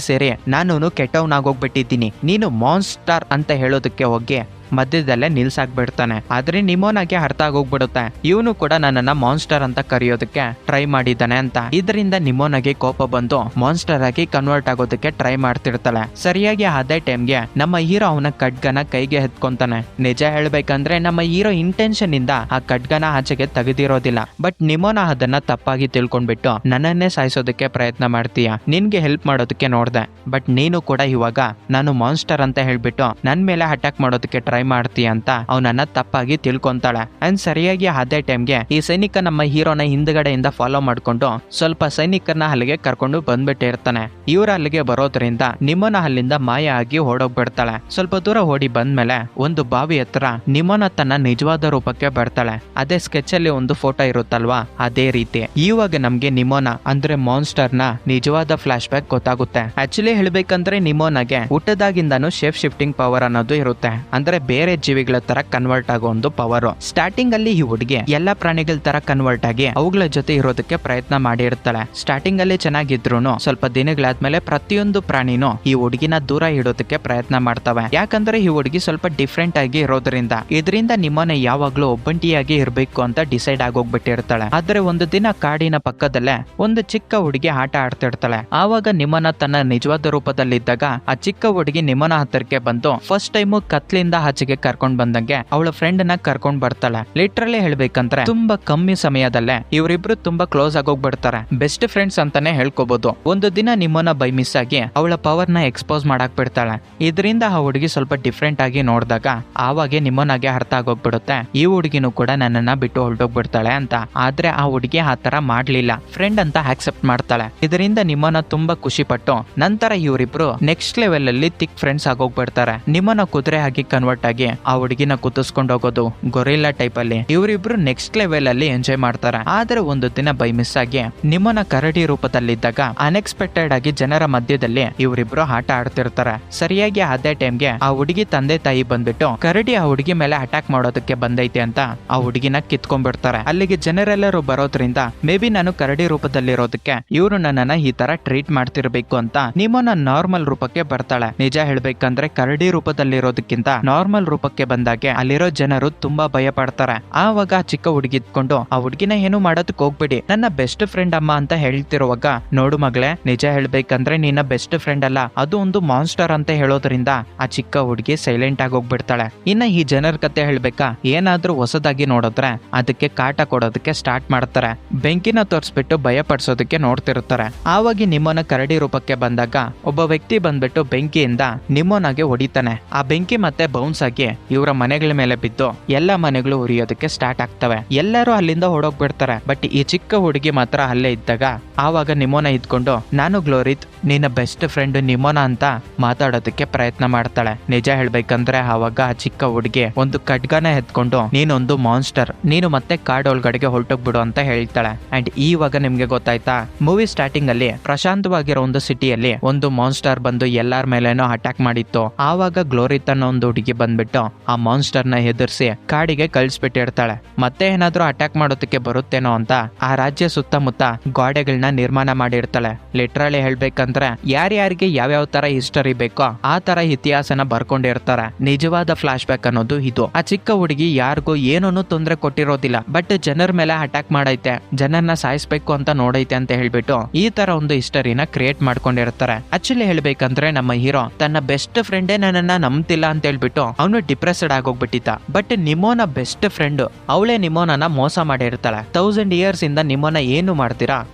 A: ನಾನು ಕೆಟ್ಟವನಾಗೋಗ್ಬಿಟ್ಟಿದ್ದೀನಿ. ನೀನು ಮಾನ್ಸ್ಟರ್ ಅಂತ ಹೇಳೋದಕ್ಕೆ ಹೋಗಿ ಮಧ್ಯದಲ್ಲೇ ನಿಲ್ಸಾಕ್ಬಿಡ್ತಾನೆ. ಆದ್ರೆ ನಿಮೋನಾಗೆ ಅರ್ಥ ಆಗೋಗ್ಬಿಡುತ್ತೆ, ಇವನು ಕೂಡ ನನ್ನನ್ನ ಮಾನ್ಸ್ಟರ್ ಅಂತ ಕರೆಯೋದಕ್ಕೆ ಟ್ರೈ ಮಾಡಿದ್ದಾನೆ ಅಂತ. ಇದರಿಂದ ನಿಮೋನಾಗೆ ಕೋಪ ಬಂದು ಮಾನ್ಸ್ಟರ್ ಆಗಿ ಕನ್ವರ್ಟ್ ಆಗೋದಕ್ಕೆ ಟ್ರೈ ಮಾಡ್ತಿರ್ತಾಳೆ. ಸರಿಯಾಗಿ ಅದೇ ಟೈಮ್ಗೆ ನಮ್ಮ ಹೀರೋ ಅವನ ಖಡ್ಗನ ಕೈಗೆ ಎತ್ಕೊಂತಾನೆ. ನಿಜ ಹೇಳ್ಬೇಕಂದ್ರೆ ನಮ್ಮ ಹೀರೋ ಇಂಟೆನ್ಷನ್ ಇಂದ ಆ ಖಡ್ಗನ ಆಚೆಗೆ ತೆಗೆದಿರೋದಿಲ್ಲ. ಬಟ್ ನಿಮೋನ ಅದನ್ನ ತಪ್ಪಾಗಿ ತಿಳ್ಕೊಂಡ್ಬಿಟ್ಟು ನನ್ನನ್ನೇ ಸಾಯಿಸೋದಕ್ಕೆ ಪ್ರಯತ್ನ ಮಾಡ್ತೀಯ. ನಿನ್ಗೆ ಹೆಲ್ಪ್ ಮಾಡೋದಕ್ಕೆ ನೋಡ್ದೆ, ಬಟ್ ನೀನು ಕೂಡ ಇವಾಗ ನಾನು ಮಾನ್ಸ್ಟರ್ ಅಂತ ಹೇಳ್ಬಿಟ್ಟು ನನ್ ಮೇಲೆ ಅಟ್ಯಾಕ್ ಮಾಡೋದಕ್ಕೆ ಟ್ರೈ ಮಾಡ್ತೀಯ ಅಂತ ಅವನನ್ನ ತಪ್ಪಾಗಿ ತಿಳ್ಕೊಂತಾಳೆ. ಅಂಡ್ ಸರಿಯಾಗಿ ಅದೇ ಟೈಮ್ಗೆ ಈ ಸೈನಿಕ ನಮ್ಮ ಹೀರೋನ ಹಿಂದ್ಗಡೆಯಿಂದ ಫಾಲೋ ಮಾಡ್ಕೊಂಡು ಸ್ವಲ್ಪ ಸೈನಿಕರನ್ನ ಅಲ್ಲಿಗೆ ಕರ್ಕೊಂಡು ಬಂದ್ಬಿಟ್ಟಿರ್ತಾನೆ. ಇವ್ರ ಅಲ್ಲಿಗೆ ಬರೋದ್ರಿಂದ ನಿಮೋನ ಅಲ್ಲಿಂದ ಮಾಯ ಆಗಿ ಓಡೋಗ್ಬಿಡ್ತಾಳೆ. ಸ್ವಲ್ಪ ದೂರ ಓಡಿ ಬಂದ್ಮೇಲೆ ಒಂದು ಬಾವಿ ಹತ್ರ ನಿಮೋನ ತನ್ನ ನಿಜವಾದ ರೂಪಕ್ಕೆ ಬರ್ತಾಳೆ. ಅದೇ ಸ್ಕೆಚ್ ಅಲ್ಲಿ ಒಂದು ಫೋಟೋ ಇರುತ್ತಲ್ವಾ, ಅದೇ ರೀತಿ ಇವಾಗ ನಮ್ಗೆ ನಿಮೋನ ಅಂದ್ರೆ ಮಾನ್ಸ್ಟರ್ ನ ನಿಜವಾದ ಫ್ಲಾಶ್ ಬ್ಯಾಕ್ ಗೊತ್ತಾಗುತ್ತೆ. ಆಕ್ಚುಲಿ ಹೇಳ್ಬೇಕಂದ್ರೆ ನಿಮೋನಾಗೆ ಹುಟ್ಟದಾಗಿಂದಾನು ಶೇಪ್ ಶಿಫ್ಟಿಂಗ್ ಪವರ್ ಅನ್ನೋದು ಇರುತ್ತೆ. ಅಂದ್ರೆ ಬೇರೆ ಜೀವಿಗಳ ತರ ಕನ್ವರ್ಟ್ ಆಗೋ ಒಂದು ಪವರ್. ಸ್ಟಾರ್ಟಿಂಗ್ ಅಲ್ಲಿ ಈ ಹುಡುಗಿ ಎಲ್ಲಾ ಪ್ರಾಣಿಗಳ ತರ ಕನ್ವರ್ಟ್ ಆಗಿ ಅವುಗಳ ಜೊತೆ ಇರೋದಕ್ಕೆ ಪ್ರಯತ್ನ ಮಾಡಿರ್ತಾಳೆ. ಸ್ಟಾರ್ಟಿಂಗ್ ಅಲ್ಲಿ ಚೆನ್ನಾಗಿದ್ರು ಸ್ವಲ್ಪ ದಿನಗಳಾದ್ಮೇಲೆ ಪ್ರತಿಯೊಂದು ಪ್ರಾಣಿನೂ ಈ ಹುಡುಗಿನ ದೂರ ಇಡೋದಕ್ಕೆ ಪ್ರಯತ್ನ ಮಾಡ್ತವೆ. ಯಾಕಂದ್ರೆ ಈ ಹುಡುಗಿ ಸ್ವಲ್ಪ ಡಿಫ್ರೆಂಟ್ ಆಗಿ ಇರೋದ್ರಿಂದ. ಇದರಿಂದ ನಿಮ್ಮನೆ ಯಾವಾಗ್ಲೂ ಒಬ್ಬಂಟಿಯಾಗಿ ಇರ್ಬೇಕು ಅಂತ ಡಿಸೈಡ್ ಆಗೋಗ್ಬಿಟ್ಟಿರ್ತಾಳೆ. ಆದ್ರೆ ಒಂದು ದಿನ ಕಾಡಿನ ಪಕ್ಕದಲ್ಲೇ ಒಂದು ಚಿಕ್ಕ ಹುಡುಗಿ ಆಟ ಆಡ್ತಿರ್ತಾಳೆ. ಆವಾಗ ನಿಮ್ಮನ ತನ್ನ ನಿಜವಾದ ರೂಪದಲ್ಲಿದ್ದಾಗ ಆ ಚಿಕ್ಕ ಹುಡುಗಿ ನಿಮ್ಮನ ಹತ್ತಿರಕ್ಕೆ ಬಂದು ಫಸ್ಟ್ ಟೈಮ್ ಕತ್ಲಿಂದ ಆಚೆಗೆ ಕರ್ಕೊಂಡ್ ಬಂದಂಗೆ ಅವಳ ಫ್ರೆಂಡ್ ನ ಕರ್ಕೊಂಡ್ ಬರ್ತಾಳೆ. ಲಿಟ್ರಲಿ ಹೇಳ್ಬೇಕಂದ್ರೆ ತುಂಬಾ ಕಮ್ಮಿ ಸಮಯದಲ್ಲೇ ಇವರಿಬ್ರು ತುಂಬಾ ಕ್ಲೋಸ್ ಆಗೋಗ್ಬಿಡ್ತಾರೆ. ಬೆಸ್ಟ್ ಫ್ರೆಂಡ್ಸ್ ಅಂತಾನೆ ಹೇಳ್ಕೋಬಹುದು. ಒಂದು ದಿನ ನಿಮ್ಮನ್ನ ಬೈ ಮಿಸ್ ಆಗಿ ಅವಳ ಪವರ್ ನ ಎಕ್ಸ್ಪೋಸ್ ಮಾಡಕ್ ಬಿಡ್ತಾಳೆ. ಇದರಿಂದ ಆ ಹುಡುಗಿ ಸ್ವಲ್ಪ ಡಿಫ್ರೆಂಟ್ ಆಗಿ ನೋಡಿದಾಗ ಆವಾಗೆ ನಿಮ್ಮನಾಗೆ ಅರ್ಥ ಆಗೋಗ್ಬಿಡುತ್ತೆ, ಈ ಹುಡುಗಿನೂ ಕೂಡ ನನ್ನನ್ನ ಬಿಟ್ಟು ಹೊರಟೋಗ್ಬಿಡ್ತಾಳೆ ಅಂತ. ಆದ್ರೆ ಆ ಹುಡುಗಿ ಆ ತರ ಮಾಡ್ಲಿಲ್ಲ, ಫ್ರೆಂಡ್ ಅಂತ ಆಕ್ಸೆಪ್ಟ್ ಮಾಡ್ತಾಳೆ. ಇದರಿಂದ ನಿಮ್ಮನ್ನ ತುಂಬಾ ಖುಷಿ ಪಟ್ಟು ನಂತರ ಇವರಿಬ್ರು ನೆಕ್ಸ್ಟ್ ಲೆವೆಲ್ ಅಲ್ಲಿ ತಿಕ್ ಫ್ರೆಂಡ್ಸ್ ಆಗೋಗ್ಬಿಡ್ತಾರೆ. ನಿಮ್ಮನ್ನ ಕುದುರೆ ಆಗಿ ಕನ್ವರ್ಟ್ ಆಗಿ ಆ ಹುಡುಗಿನ ಕುದಿಸ್ಕೊಂಡು ಹೋಗೋದು ಗೊರಿಲ್ಲಾ ಟೈಪ್ ಅಲ್ಲಿ ಇವರಿಬ್ರು ನೆಕ್ಸ್ಟ್ ಲೆವೆಲ್ ಅಲ್ಲಿ ಎಂಜಾಯ್ ಮಾಡ್ತಾರೆ. ಆದ್ರೆ ಒಂದು ದಿನ ಬೈ ಮಿಸ್ ಆಗಿ ನಿಮ್ಮನ ಕರಡಿ ರೂಪದಲ್ಲಿದ್ದಾಗ ಅನ್ಎಕ್ಸ್ಪೆಕ್ಟೆಡ್ ಆಗಿ ಜನರ ಮಧ್ಯದಲ್ಲಿ ಇವರಿಬ್ರು ಆಟ ಆಡ್ತಿರ್ತಾರೆ. ಸರಿಯಾಗಿ ಅದೇ ಟೈಮ್ಗೆ ಆ ಹುಡುಗಿ ತಂದೆ ತಾಯಿ ಬಂದ್ಬಿಟ್ಟು ಕರಡಿ ಆ ಹುಡುಗಿ ಮೇಲೆ ಅಟ್ಯಾಕ್ ಮಾಡೋದಕ್ಕೆ ಬಂದೈತೆ ಅಂತ ಆ ಹುಡುಗಿನ ಕಿತ್ಕೊಂಡ್ಬಿಡ್ತಾರೆ. ಅಲ್ಲಿಗೆ ಜನರೆಲ್ಲರೂ ಬರೋದ್ರಿಂದ ಮೇ ಬಿ ನಾನು ಕರಡಿ ರೂಪದಲ್ಲಿರೋದಕ್ಕೆ ಇವರು ನನ್ನನ್ನ ಈ ತರ ಟ್ರೀಟ್ ಮಾಡ್ತಿರ್ಬೇಕು ಅಂತ ನಿಮ್ಮನ ನಾರ್ಮಲ್ ರೂಪಕ್ಕೆ ಬರ್ತಾಳೆ. ನಿಜ ಹೇಳ್ಬೇಕಂದ್ರೆ ಕರಡಿ ರೂಪದಲ್ಲಿರೋದಕ್ಕಿಂತ ನಾರ್ಮಲ್ ರೂಪಕ್ಕೆ ಬಂದಾಗೆ ಅಲ್ಲಿರೋ ಜನರು ತುಂಬಾ ಭಯ ಪಡ್ತಾರೆ. ಆವಾಗ ಚಿಕ್ಕ ಹುಡುಗಿ ಇದ್ಕೊಂಡು ಆ ಹುಡುಗಿನ ಏನು ಮಾಡೋದಕ್ಕೆ ಹೋಗ್ಬಿಡಿ, ನನ್ನ ಬೆಸ್ಟ್ ಫ್ರೆಂಡ್ ಅಮ್ಮ ಅಂತ ಹೇಳ್ತಿರುವಾಗ, ನೋಡು ಮಗಳೇ, ನಿಜ ಹೇಳ್ಬೇಕಂದ್ರೆ ನಿನ್ನ ಬೆಸ್ಟ್ ಫ್ರೆಂಡ್ ಅಲ್ಲ, ಅದು ಒಂದು ಮಾನ್ಸ್ಟರ್ ಅಂತ ಹೇಳೋದ್ರಿಂದ ಆ ಚಿಕ್ಕ ಹುಡುಗಿ ಸೈಲೆಂಟ್ ಆಗಿ ಹೋಗ್ಬಿಡ್ತಾಳೆ. ಇನ್ನ ಈ ಜನರ ಕತೆ ಹೇಳ್ಬೇಕಾ, ಏನಾದ್ರೂ ಹೊಸದಾಗಿ ನೋಡಿದ್ರೆ ಅದಕ್ಕೆ ಕಾಟ ಕೊಡೋದಕ್ಕೆ ಸ್ಟಾರ್ಟ್ ಮಾಡ್ತಾರೆ. ಬೆಂಕಿನ ತೋರಿಸ್ಬಿಟ್ಟು ಭಯ ಪಡಿಸೋದಕ್ಕೆ ನೋಡ್ತಿರ್ತಾರೆ. ಆವಾಗ ನಿಮ್ಮನ ಕರಡಿ ರೂಪಕ್ಕೆ ಬಂದಾಗ ಒಬ್ಬ ವ್ಯಕ್ತಿ ಬಂದ್ಬಿಟ್ಟು ಬೆಂಕಿಯಿಂದ ನಿಮ್ಮನಾಗೆ ಹೊಡಿತಾನೆ. ಆ ಬೆಂಕಿ ಮತ್ತೆ ಬೌನ್ಸ್ ಆಗಿ ಇವರ ಮನೆಗಳ ಮೇಲೆ ಬಿದ್ದು ಎಲ್ಲಾ ಮನೆಗಳು ಉರಿಯೋದಕ್ಕೆ ಸ್ಟಾರ್ಟ್ ಆಗ್ತವೆ. ಎಲ್ಲರೂ ಅಲ್ಲಿಂದ ಹೊಡೋಗ್ಬಿಡ್ತಾರೆ. ಬಟ್ ಈ ಚಿಕ್ಕ ಹುಡುಗಿ ಮಾತ್ರ ಅಲ್ಲೇ ಇದ್ದಾಗ ಆವಾಗ ನಿಮೋನ ಇದ್ಕೊಂಡು, ನಾನು ಗ್ಲೋರಿತ್ ನಿನ್ನ ಬೆಸ್ಟ್ ಫ್ರೆಂಡ್ ನಿಮೋನ ಅಂತ ಮಾತಾಡೋದಕ್ಕೆ ಪ್ರಯತ್ನ ಮಾಡ್ತಾಳೆ. ನಿಜ ಹೇಳ್ಬೇಕಂದ್ರೆ ಆವಾಗ ಆ ಚಿಕ್ಕ ಹುಡುಗಿ ಒಂದು ಖಡ್ಗನ ಎತ್ಕೊಂಡು, ನೀನೊಂದು ಮಾನ್ಸ್ಟರ್, ನೀನು ಮತ್ತೆ ಕಾಡ್ ಒಳಗಡೆಗೆ ಹೊರಟೋಗ್ಬಿಡು ಅಂತ ಹೇಳ್ತಾಳೆ. ಅಂಡ್ ಇವಾಗ ನಿಮ್ಗೆ ಗೊತ್ತಾಯ್ತಾ, ಮೂವಿ ಸ್ಟಾರ್ಟಿಂಗ್ ಅಲ್ಲಿ ಪ್ರಶಾಂತವಾಗಿರೋ ಒಂದು ಸಿಟಿಯಲ್ಲಿ ಒಂದು ಮಾನ್ಸ್ಟರ್ ಬಂದು ಎಲ್ಲಾರ ಮೇಲೇನೋ ಅಟ್ಯಾಕ್ ಮಾಡಿತ್ತು. ಆವಾಗ ಗ್ಲೋರಿತ್ ಅನ್ನೋ ಒಂದು ಹುಡುಗಿ ಬಂದ್ಬಿಟ್ಟು ಆ ಮಾನ್ಸ್ಟರ್ ನ ಎದುರಿಸಿ ಕಾಡಿಗೆ ಕಳಿಸ್ಬಿಟ್ಟಿರ್ತಾಳೆ. ಮತ್ತೆ ಏನಾದ್ರೂ ಅಟ್ಯಾಕ್ ಮಾಡೋದಕ್ಕೆ ಬರುತ್ತೇನೋ ಅಂತ ಆ ರಾಜ್ಯ ಸುತ್ತಮುತ್ತ ಗೋಡೆಗಳನ್ನ ನಿರ್ಮಾಣ ಮಾಡಿರ್ತಾಳೆ. ಲಿಟ್ರಲಿ ಹೇಳ್ಬೇಕಂದ್ರೆ ಯಾರ್ಯಾರಿಗೆ ಯಾವ್ಯಾವ ತರ ಹಿಸ್ಟರಿ ಬೇಕೋ ಆ ತರ ಇತಿಹಾಸನ ಬರ್ಕೊಂಡಿರ್ತಾರೆ. ನಿಜವಾದ ಫ್ಲಾಶ್ ಬ್ಯಾಕ್ ಅನ್ನೋದು ಇದು. ಆ ಚಿಕ್ಕ ಹುಡುಗಿ ಯಾರಿಗೂ ಏನೂ ತೊಂದರೆ ಕೊಟ್ಟಿರೋದಿಲ್ಲ, ಬಟ್ ಜನರ ಮೇಲೆ ಅಟ್ಯಾಕ್ ಮಾಡೈತೆ, ಜನರನ್ನ ಸಾಯಿಸ್ಬೇಕು ಅಂತ ನೋಡೈತೆ ಅಂತ ಹೇಳ್ಬಿಟ್ಟು ಈ ತರ ಒಂದು ಹಿಸ್ಟರಿನ ಕ್ರಿಯೇಟ್ ಮಾಡ್ಕೊಂಡಿರ್ತಾರೆ. ಆಕ್ಚುಲಿ ಹೇಳ್ಬೇಕಂದ್ರೆ ನಮ್ಮ ಹೀರೋ ತನ್ನ ಬೆಸ್ಟ್ ಫ್ರೆಂಡೇ ನನ್ನನ್ನ ನಂಬ್ತಿಲ್ಲ ಅಂತ ಹೇಳ್ಬಿಟ್ಟು ಅವನು ಡಿಪ್ರೆಸ್ಡ್ ಆಗೋಗ್ಬಿಟ್ಟಿದ್ದ. ಬಟ್ ನಿಮೋನ ಬೆಸ್ಟ್ ಫ್ರೆಂಡ್ ಅವಳೇ ನಿಮೋನನ ಮೋಸ ಮಾಡಿರ್ತಾಳೆ. 1000 ಇಯರ್ಸ್ ಇಂದ ನಿಮೋನ ಏನು ಮಾಡ್ತೀರಾ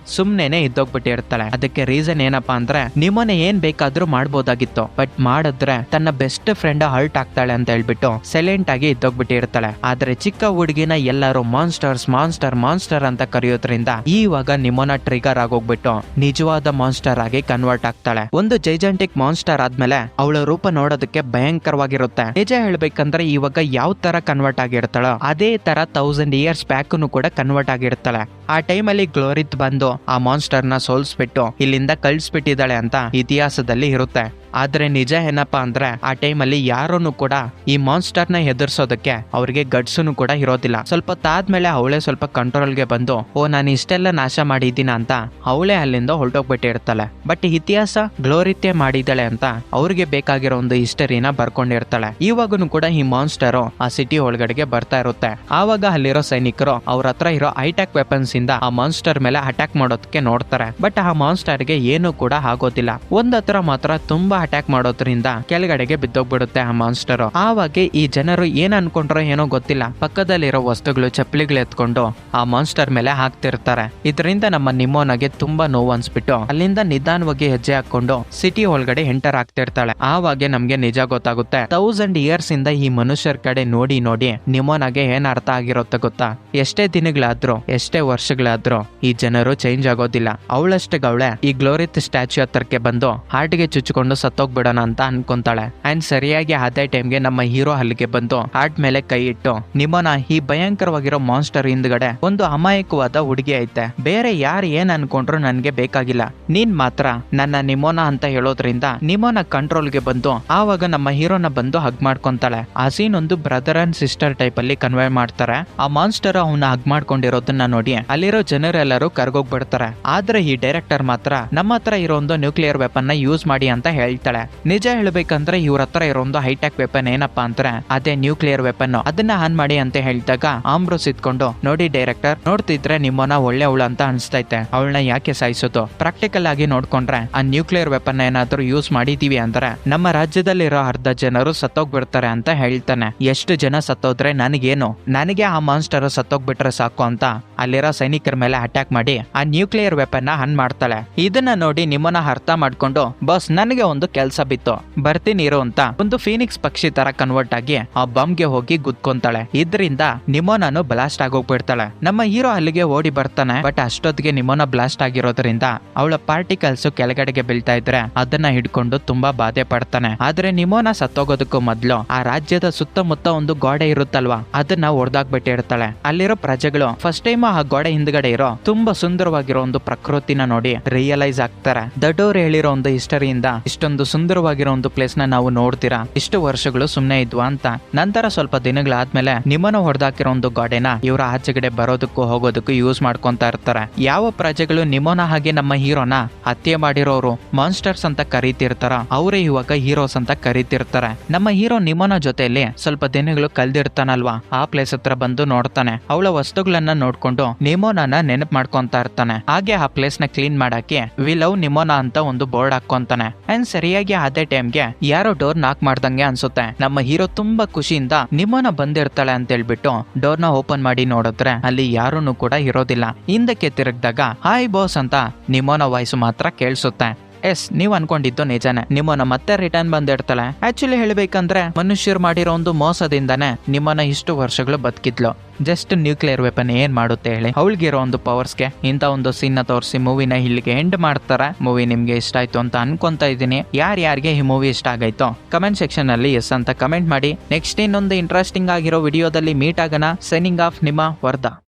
A: ಸುಮ್ನೆನೆ ಇದ್ದೋಗ್ಬಿಟ್ಟಿರ್ತಾಳೆ. ಅದಕ್ಕೆ ರೀಸನ್ ಏನಪ್ಪಾ ಅಂದ್ರೆ ನಿಮೋನ ಏನ್ ಬೇಕಾದ್ರೂ ಮಾಡ್ಬೋದಾಗಿತ್ತು, ಬಟ್ ಮಾಡಿದ್ರೆ ತನ್ನ ಬೆಸ್ಟ್ ಫ್ರೆಂಡ್ ಹರ್ಟ್ ಆಗ್ತಾಳೆ ಅಂತ ಹೇಳ್ಬಿಟ್ಟು ಸೈಲೆಂಟ್ ಆಗಿ ಇದ್ದೋಗ್ಬಿಟ್ಟಿರ್ತಾಳೆ. ಆದ್ರೆ ಚಿಕ್ಕ ಹುಡುಗಿನ ಎಲ್ಲರೂ ಮಾನ್ಸ್ಟರ್ಸ್ ಮಾನ್ಸ್ಟರ್ ಮಾನ್ಸ್ಟರ್ ಅಂತ ಕರೆಯೋದ್ರಿಂದ ಇವಾಗ ನಿಮೋನ ಟ್ರಿಗರ್ ಆಗೋಗ್ಬಿಟ್ಟು ನಿಜವಾದ ಮಾನ್ಸ್ಟರ್ ಆಗಿ ಕನ್ವರ್ಟ್ ಆಗ್ತಾಳೆ. ಒಂದು ಜೈಜಾಂಟಿಕ್ ಮಾನ್ಸ್ಟರ್ ಆದ್ಮೇಲೆ ಅವಳ ರೂಪ ನೋಡೋದಕ್ಕೆ ಭಯಂಕರವಾಗಿರುತ್ತೆ. ನಿಜ ಹೇಳ್ಬೇಕಂದ್ರೆ ಇವಾಗ ಯಾವ ತರ ಕನ್ವರ್ಟ್ ಆಗಿರ್ತಾಳೋ ಅದೇ ತರ 1000 ಇಯರ್ಸ್ ಬ್ಯಾಕ್ನು ಕೂಡ ಕನ್ವರ್ಟ್ ಆಗಿರ್ತಾಳೆ. ಆ ಟೈಮಲ್ಲಿ ಗ್ಲೋರಿತ್ ಬಂದು ಆ ಮಾನ್ಸ್ಟರ್ ನ ಸೋಲ್ಸ್ಬಿಟ್ಟು ಇಲ್ಲಿಂದ ಕಳ್ಸ್ಬಿಟ್ಟಿದ್ದಾಳೆ ಅಂತ ಇತಿಹಾಸದಲ್ಲಿ ಇರುತ್ತೆ. ಆದ್ರೆ ನಿಜ ಏನಪ್ಪಾ ಅಂದ್ರೆ ಆ ಟೈಮಲ್ಲಿ ಯಾರನ್ನು ಕೂಡ ಈ ಮಾನ್ಸ್ಟರ್ ನ ಎದುರಿಸೋದಕ್ಕೆ ಅವ್ರಿಗೆ ಗಡ್ಸನು ಕೂಡ ಇರೋದಿಲ್ಲ. ಸ್ವಲ್ಪ ತಾದ್ಮೇಲೆ ಅವಳೇ ಸ್ವಲ್ಪ ಕಂಟ್ರೋಲ್ಗೆ ಬಂದು ನಾನು ಇಷ್ಟೆಲ್ಲ ನಾಶ ಮಾಡಿದ್ದೀನ ಅಂತ ಅವಳೇ ಅಲ್ಲಿಂದ ಹೊರಟೋಗ್ಬಿಟ್ಟಿರ್ತಾಳೆ. ಬಟ್ ಇತಿಹಾಸ ಗ್ಲೋರಿತ್ತೇ ಮಾಡಿದ್ದಾಳೆ ಅಂತ ಅವ್ರಿಗೆ ಬೇಕಾಗಿರೋ ಒಂದು ಹಿಸ್ಟರಿನ ಬರ್ಕೊಂಡಿರ್ತಾಳೆ. ಇವಾಗನು ಕೂಡ ಈ ಮಾನ್ಸ್ಟರ್ ಆ ಸಿಟಿ ಒಳಗಡೆಗೆ ಬರ್ತಾ ಇರುತ್ತೆ. ಆವಾಗ ಅಲ್ಲಿರೋ ಸೈನಿಕರು ಅವ್ರ ಹತ್ರ ಇರೋ ಹೈಟೆಕ್ ವೆಪನ್ಸ್ ಇಂದ ಆ ಮಾನ್ಸ್ಟರ್ ಮೇಲೆ ಅಟ್ಯಾಕ್ ಮಾಡೋದಕ್ಕೆ ನೋಡ್ತಾರೆ. ಬಟ್ ಆ ಮಾನ್ಸ್ಟರ್ ಗೆ ಏನು ಕೂಡ ಆಗೋದಿಲ್ಲ. ಒಂದತ್ರ ಮಾತ್ರ ತುಂಬಾ ಅಟ್ಯಾಕ್ ಮಾಡೋದ್ರಿಂದ ಕೆಳಗಡೆಗೆ ಬಿದ್ದೋಗ್ಬಿಡುತ್ತೆ ಆ ಮಾನ್ಸ್ಟರ್. ಆವಾಗ ಈ ಜನರು ಏನ್ ಅನ್ಕೊಂಡ್ರೋ ಏನೋ ಗೊತ್ತಿಲ್ಲ, ಪಕ್ಕದಲ್ಲಿರೋ ವಸ್ತುಗಳು ಚಪ್ಪಲಿಗಳು ಎತ್ಕೊಂಡು ಆ ಮಾನ್ಸ್ಟರ್ ಮೇಲೆ ಹಾಕ್ತಿರ್ತಾರೆ. ಇದರಿಂದ ನಮ್ಮ ನಿಮೋನಗೆ ತುಂಬಾ ನೋವು ಅನ್ಸ್ಬಿಟ್ಟು ಅಲ್ಲಿಂದ ನಿಧಾನವಾಗಿ ಹೆಜ್ಜೆ ಹಾಕೊಂಡು ಸಿಟಿ ಒಳಗಡೆ ಎಂಟರ್ ಆಗ್ತಿರ್ತಾಳೆ. ಆವಾಗ ನಮ್ಗೆ ನಿಜ ಗೊತ್ತಾಗುತ್ತೆ. 1000 ಇಯರ್ಸ್ ಇಂದ ಈ ಮನುಷ್ಯರ ಕಡೆ ನೋಡಿ ನೋಡಿ ನಿಮೋನಗೆ ಏನ್ ಅರ್ಥ ಆಗಿರುತ್ತೆ ಗೊತ್ತಾ? ಎಷ್ಟೇ ದಿನಗಳಾದ್ರೂ ಎಷ್ಟೇ ವರ್ಷಗಳಾದ್ರೂ ಈ ಜನರು ಚೇಂಜ್ ಆಗೋದಿಲ್ಲ. ಅವಳಷ್ಟೇ ಅವಳೆ ಈ ಗ್ಲೋರಿತ್ ಸ್ಟ್ಯಾಚ್ಯೂ ಹತ್ರಕ್ಕೆ ಬಂದು ಹಾರ್ಟ್ಗೆ ಚುಚ್ಚಿಕೊಂಡು ಸತ್ತೋಗ್ಬಿಡೋಣ ಅಂತ ಅನ್ಕೊಂತಾಳೆ. ಅಂಡ್ ಸರಿಯಾಗಿ ಅದೇ ಟೈಮ್ಗೆ ನಮ್ಮ ಹೀರೋ ಅಲ್ಲಿಗೆ ಬಂದು ಹಾರ್ಟ್ ಮೇಲೆ ಕೈ ಇಟ್ಟು ನಿಮೋನ ಈ ಭಯಂಕರವಾಗಿರೋ ಮಾನ್ಸ್ಟರ್ ಹಿಂದ್ಗಡೆ ಒಂದು ಅಮಾಯಕವಾದ ಹುಡುಗಿ ಐತೆ, ಬೇರೆ ಯಾರು ಏನ್ ಅನ್ಕೊಂಡ್ರು ನನ್ಗೆ ಬೇಕಾಗಿಲ್ಲ, ನೀನ್ ಮಾತ್ರ ನನ್ನ ನಿಮೋನ ಅಂತ ಹೇಳೋದ್ರಿಂದ ನಿಮೋನ ಕಂಟ್ರೋಲ್ಗೆ ಬಂದು ಆವಾಗ ನಮ್ಮ ಹೀರೋನ ಬಂದು ಹಗ್ ಮಾಡ್ಕೊಂತಾಳೆ. ಆ ಸೀನ್ ಒಂದು ಬ್ರದರ್ ಅಂಡ್ ಸಿಸ್ಟರ್ ಟೈಪ್ ಅಲ್ಲಿ ಕನ್ವೆ ಮಾಡ್ತಾರೆ. ಆ ಮಾನ್ಸ್ಟರ್ ಅವನ್ನ ಹಗ್ ಮಾಡ್ಕೊಂಡಿರೋದನ್ನ ನೋಡಿ ಅಲ್ಲಿರೋ ಜನರೆಲ್ಲರೂ ಕರ್ಗೋಗ್ಬಿಡ್ತಾರೆ. ಆದ್ರೆ ಈ ಡೈರೆಕ್ಟರ್ ಮಾತ್ರ ನಮ್ಮ ಹತ್ರ ಇರೋ ಒಂದು ನ್ಯೂಕ್ಲಿಯರ್ ವೆಪನ್ ನ ಯೂಸ್ ಮಾಡಿ ಅಂತ ಹೇಳ್ತಾಳೆ. ನಿಜ ಹೇಳ್ಬೇಕಂದ್ರೆ ಇವ್ರ ಹತ್ರ ಇರೋ ಒಂದು ಹೈಟೆಕ್ ವೆಪನ್ ಏನಪ್ಪಾ ಅಂದ್ರೆ ಅದೇ ನ್ಯೂಕ್ಲಿಯರ್ ವೆಪನ್. ಅದನ್ನ ಆನ್ ಮಾಡಿ ಅಂತ ಹೇಳಿದಾಗ ಆಂಬ್ರೋಸ್ ಇದ್ಕೊಂಡು ನೋಡಿ ಡೈರೆಕ್ಟರ್, ನೋಡ್ತಿದ್ರೆ ನಿಮ್ಮನ್ನ ಒಳ್ಳೆ ಅವಳು ಅಂತ ಅನ್ಸ್ತೈತೆ, ಅವಳನ್ನ ಯಾಕೆ ಸಾಯಿಸೋದು? ಪ್ರಾಕ್ಟಿಕಲ್ ಆಗಿ ನೋಡ್ಕೊಂಡ್ರೆ ಆ ನ್ಯೂಕ್ಲಿಯರ್ ವೆಪನ್ ಏನಾದ್ರೂ ಯೂಸ್ ಮಾಡಿದೀವಿ ಅಂದ್ರೆ ನಮ್ಮ ರಾಜ್ಯದಲ್ಲಿರೋ ಅರ್ಧ ಜನರು ಸತ್ತೋಗ್ಬಿಡ್ತಾರೆ ಅಂತ ಹೇಳ್ತಾನೆ. ಎಷ್ಟು ಜನ ಸತ್ತೋದ್ರೆ ನನಗೇನು, ನನಗೆ ಆ ಮಾನ್ಸ್ಟರ್ ಸತ್ತೋಗ್ಬಿಟ್ರೆ ಸಾಕು ಅಂತ ಅಲ್ಲಿರೋ ಸೈನಿಕರ ಮೇಲೆ ಅಟ್ಯಾಕ್ ಮಾಡಿ ಆ ನ್ಯೂಕ್ಲಿಯರ್ ವೆಪನ್ ನ ಆನ್ ಮಾಡ್ತಾಳೆ. ಇದನ್ನ ನೋಡಿ ನಿಮ್ಮನ್ನ ಅರ್ಥ ಮಾಡ್ಕೊಂಡು ಬಾಸ್ ನನಗೆ ಒಂದು ಕೆಲಸ ಬಿತ್ತು, ಬರ್ತೀನಿ ಇರು ಅಂತ ಒಂದು ಫೀನಿಕ್ಸ್ ಪಕ್ಷಿ ತರ ಕನ್ವರ್ಟ್ ಆಗಿ ಆ ಬಾಂಬ್ಗೆ ಹೋಗಿ ಗುದ್ಕೊಂತಾಳೆ. ಇದರಿಂದ ನಿಮೋನನು ಬ್ಲಾಸ್ಟ್ ಆಗೋಗ್ಬಿಡ್ತಾಳೆ. ನಮ್ಮ ಹೀರೋ ಅಲ್ಲಿಗೆ ಓಡಿ ಬರ್ತಾನೆ. ಬಟ್ ಅಷ್ಟೊತ್ತಿಗೆ ನಿಮೋನ ಬ್ಲಾಸ್ಟ್ ಆಗಿರೋದ್ರಿಂದ ಅವಳ ಪಾರ್ಟಿಕಲ್ಸ್ ಕೆಳಗಡೆಗೆ ಬೀಳ್ತಾ ಇದ್ರೆ ಅದನ್ನ ಹಿಡ್ಕೊಂಡು ತುಂಬಾ ಬಾಧೆ ಪಡ್ತಾನೆ. ಆದ್ರೆ ನಿಮೋನ ಸತ್ತೋಗೋದಕ್ಕೂ ಮೊದ್ಲು ಆ ರಾಜ್ಯದ ಸುತ್ತಮುತ್ತ ಒಂದು ಗೋಡೆ ಇರುತ್ತಲ್ವಾ, ಅದನ್ನ ಹೊಡೆದಾಕ್ಬಿಟ್ಟಿರ್ತಾಳೆ. ಅಲ್ಲಿರೋ ಪ್ರಜೆಗಳು ಫಸ್ಟ್ ಟೈಮ್ ಆ ಗೋಡೆ ಹಿಂದ್ಗಡೆ ಇರೋ ತುಂಬಾ ಸುಂದರವಾಗಿರೋ ಒಂದು ಪ್ರಕೃತಿನ ನೋಡಿ ರಿಯಲೈಸ್ ಆಗ್ತಾರೆ. ದೊಡ್ಡವ್ರು ಹೇಳಿರೋ ಒಂದು ಹಿಸ್ಟರಿಯಿಂದ ಇಷ್ಟೊಂದು ಸುಂದರವಾಗಿರೋ ಒಂದು ಪ್ಲೇಸ್ ನ ನಾವು ನೋಡ್ತೀರಾ, ಇಷ್ಟು ವರ್ಷಗಳು ಸುಮ್ನೆ ಇದ್ವಾ ಅಂತ. ನಂತರ ಸ್ವಲ್ಪ ದಿನಗಳಾದ್ಮೇಲೆ ನಿಮ್ಮನ್ನ ಹೊಡೆದಾಕಿರೋ ಒಂದು ಗೋಡೆನ ಇವರ ಆಚೆಗಡೆ ಬರೋದಕ್ಕೂ ಹೋಗೋದಕ್ಕೂ ಯೂಸ್ ಮಾಡ್ಕೊಂತ ಇರ್ತಾರೆ. ಯಾವ ಪ್ರಜೆಗಳು ನಿಮೋನ ಹಾಗೆ ನಮ್ಮ ಹೀರೋನ ಹತ್ಯೆ ಮಾಡಿರೋರು ಮಾನ್ಸ್ಟರ್ಸ್ ಅಂತ ಕರೀತಿರ್ತಾರ, ಅವರೇ ಇವಾಗ ಹೀರೋಸ್ ಅಂತ ಕರೀತಿರ್ತಾರೆ. ನಮ್ಮ ಹೀರೋ ನಿಮೋನ ಜೊತೆಯಲ್ಲಿ ಸ್ವಲ್ಪ ದಿನಗಳು ಕಲ್ದಿರ್ತಾನಲ್ವಾ, ಆ ಪ್ಲೇಸ್ ಹತ್ರ ಬಂದು ನೋಡ್ತಾನೆ. ಅವಳ ವಸ್ತುಗಳನ್ನ ನೋಡ್ಕೊಂಡು ನಿಮೋನನ ನೆನಪು ಮಾಡ್ಕೊಂತ ಇರ್ತಾನೆ. ಹಾಗೆ ಆ ಪ್ಲೇಸ್ ನ ಕ್ಲೀನ್ ಮಾಡಕ್ಕೆ ವಿ ಲವ್ ನಿಮೋನ ಅಂತ ಒಂದು ಬೋರ್ಡ್ ಹಾಕೊಂತಾನೆ. ಅಂಡ್ ಸರಿಯಾಗಿ ಅದೇ ಟೈಮ್ಗೆ ಯಾರೋ ಡೋರ್ ನಾಕ್ ಮಾಡ್ದಂಗೆ ಅನ್ಸುತ್ತೆ. ನಮ್ಮ ಹೀರೋ ತುಂಬಾ ಖುಷಿಯಿಂದ ನಿಮೋನ ಬಂದಿರ್ತಾಳೆ ಅಂತ ಹೇಳ್ಬಿಟ್ಟು ಡೋರ್ ನ ಓಪನ್ ಮಾಡಿ ನೋಡಿದ್ರೆ ಅಲ್ಲಿ ಯಾರೂನು ಕೂಡ ಇರೋದಿಲ್ಲ. ಹಿಂದಕ್ಕೆ ತಿರುಗಿದಾಗ ಹಾಯ್ ಬಾಸ್ ಅಂತ ನಿಮೋನ ವಾಯ್ಸ್ ಮಾತ್ರ ಕೇಳಿಸುತ್ತೆ. ಎಸ್, ನೀವ್ ಅನ್ಕೊಂಡಿದ್ದು ನಿಜಾನೆ, ನಿಮ್ಮನ್ನ ಮತ್ತೆ ರಿಟರ್ನ್ ಬಂದಿರ್ತಾಳೆ. ಆಕ್ಚುಲಿ ಹೇಳ್ಬೇಕಂದ್ರೆ ಮನುಷ್ಯರು ಮಾಡಿರೋ ಒಂದು ಮೋಸದಿಂದಾನೆ ನಿಮ್ಮನ್ನ ಇಷ್ಟು ವರ್ಷಗಳು ಬದುಕಿದ್ಲು. ಜಸ್ಟ್ ನ್ಯೂಕ್ಲಿಯರ್ ವೆಪನ್ ಏನ್ ಮಾಡುತ್ತೆ ಹೇಳಿ? ಅವಳಿಗಿರೋ ಒಂದು ಪವರ್ಸ್ಗೆ ಇಂತ ಒಂದು ಸೀನ್ ತೋರಿಸಿ ಮೂವಿನ ಇಲ್ಲಿಗೆ ಎಂಡ್ ಮಾಡ್ತಾರೆ. ಮೂವಿ ನಿಮ್ಗೆ ಇಷ್ಟ ಆಯ್ತು ಅಂತ ಅನ್ಕೊಂತ ಇದೀನಿ. ಯಾರ್ಯಾರಿಗೆ ಈ ಮೂವಿ ಇಷ್ಟ ಆಗೈತೋ ಕಮೆಂಟ್ ಸೆಕ್ಷನ್ ಅಲ್ಲಿ ಎಸ್ ಅಂತ ಕಮೆಂಟ್ ಮಾಡಿ. ನೆಕ್ಸ್ಟ್ ಇನ್ನೊಂದು ಇಂಟ್ರೆಸ್ಟಿಂಗ್ ಆಗಿರೋ ವಿಡಿಯೋದಲ್ಲಿ ಮೀಟ್ ಆಗೋಣ. ಸೈನಿಂಗ್ ಆಫ್, ನಿಮ್ಮ ವರ್ಧ.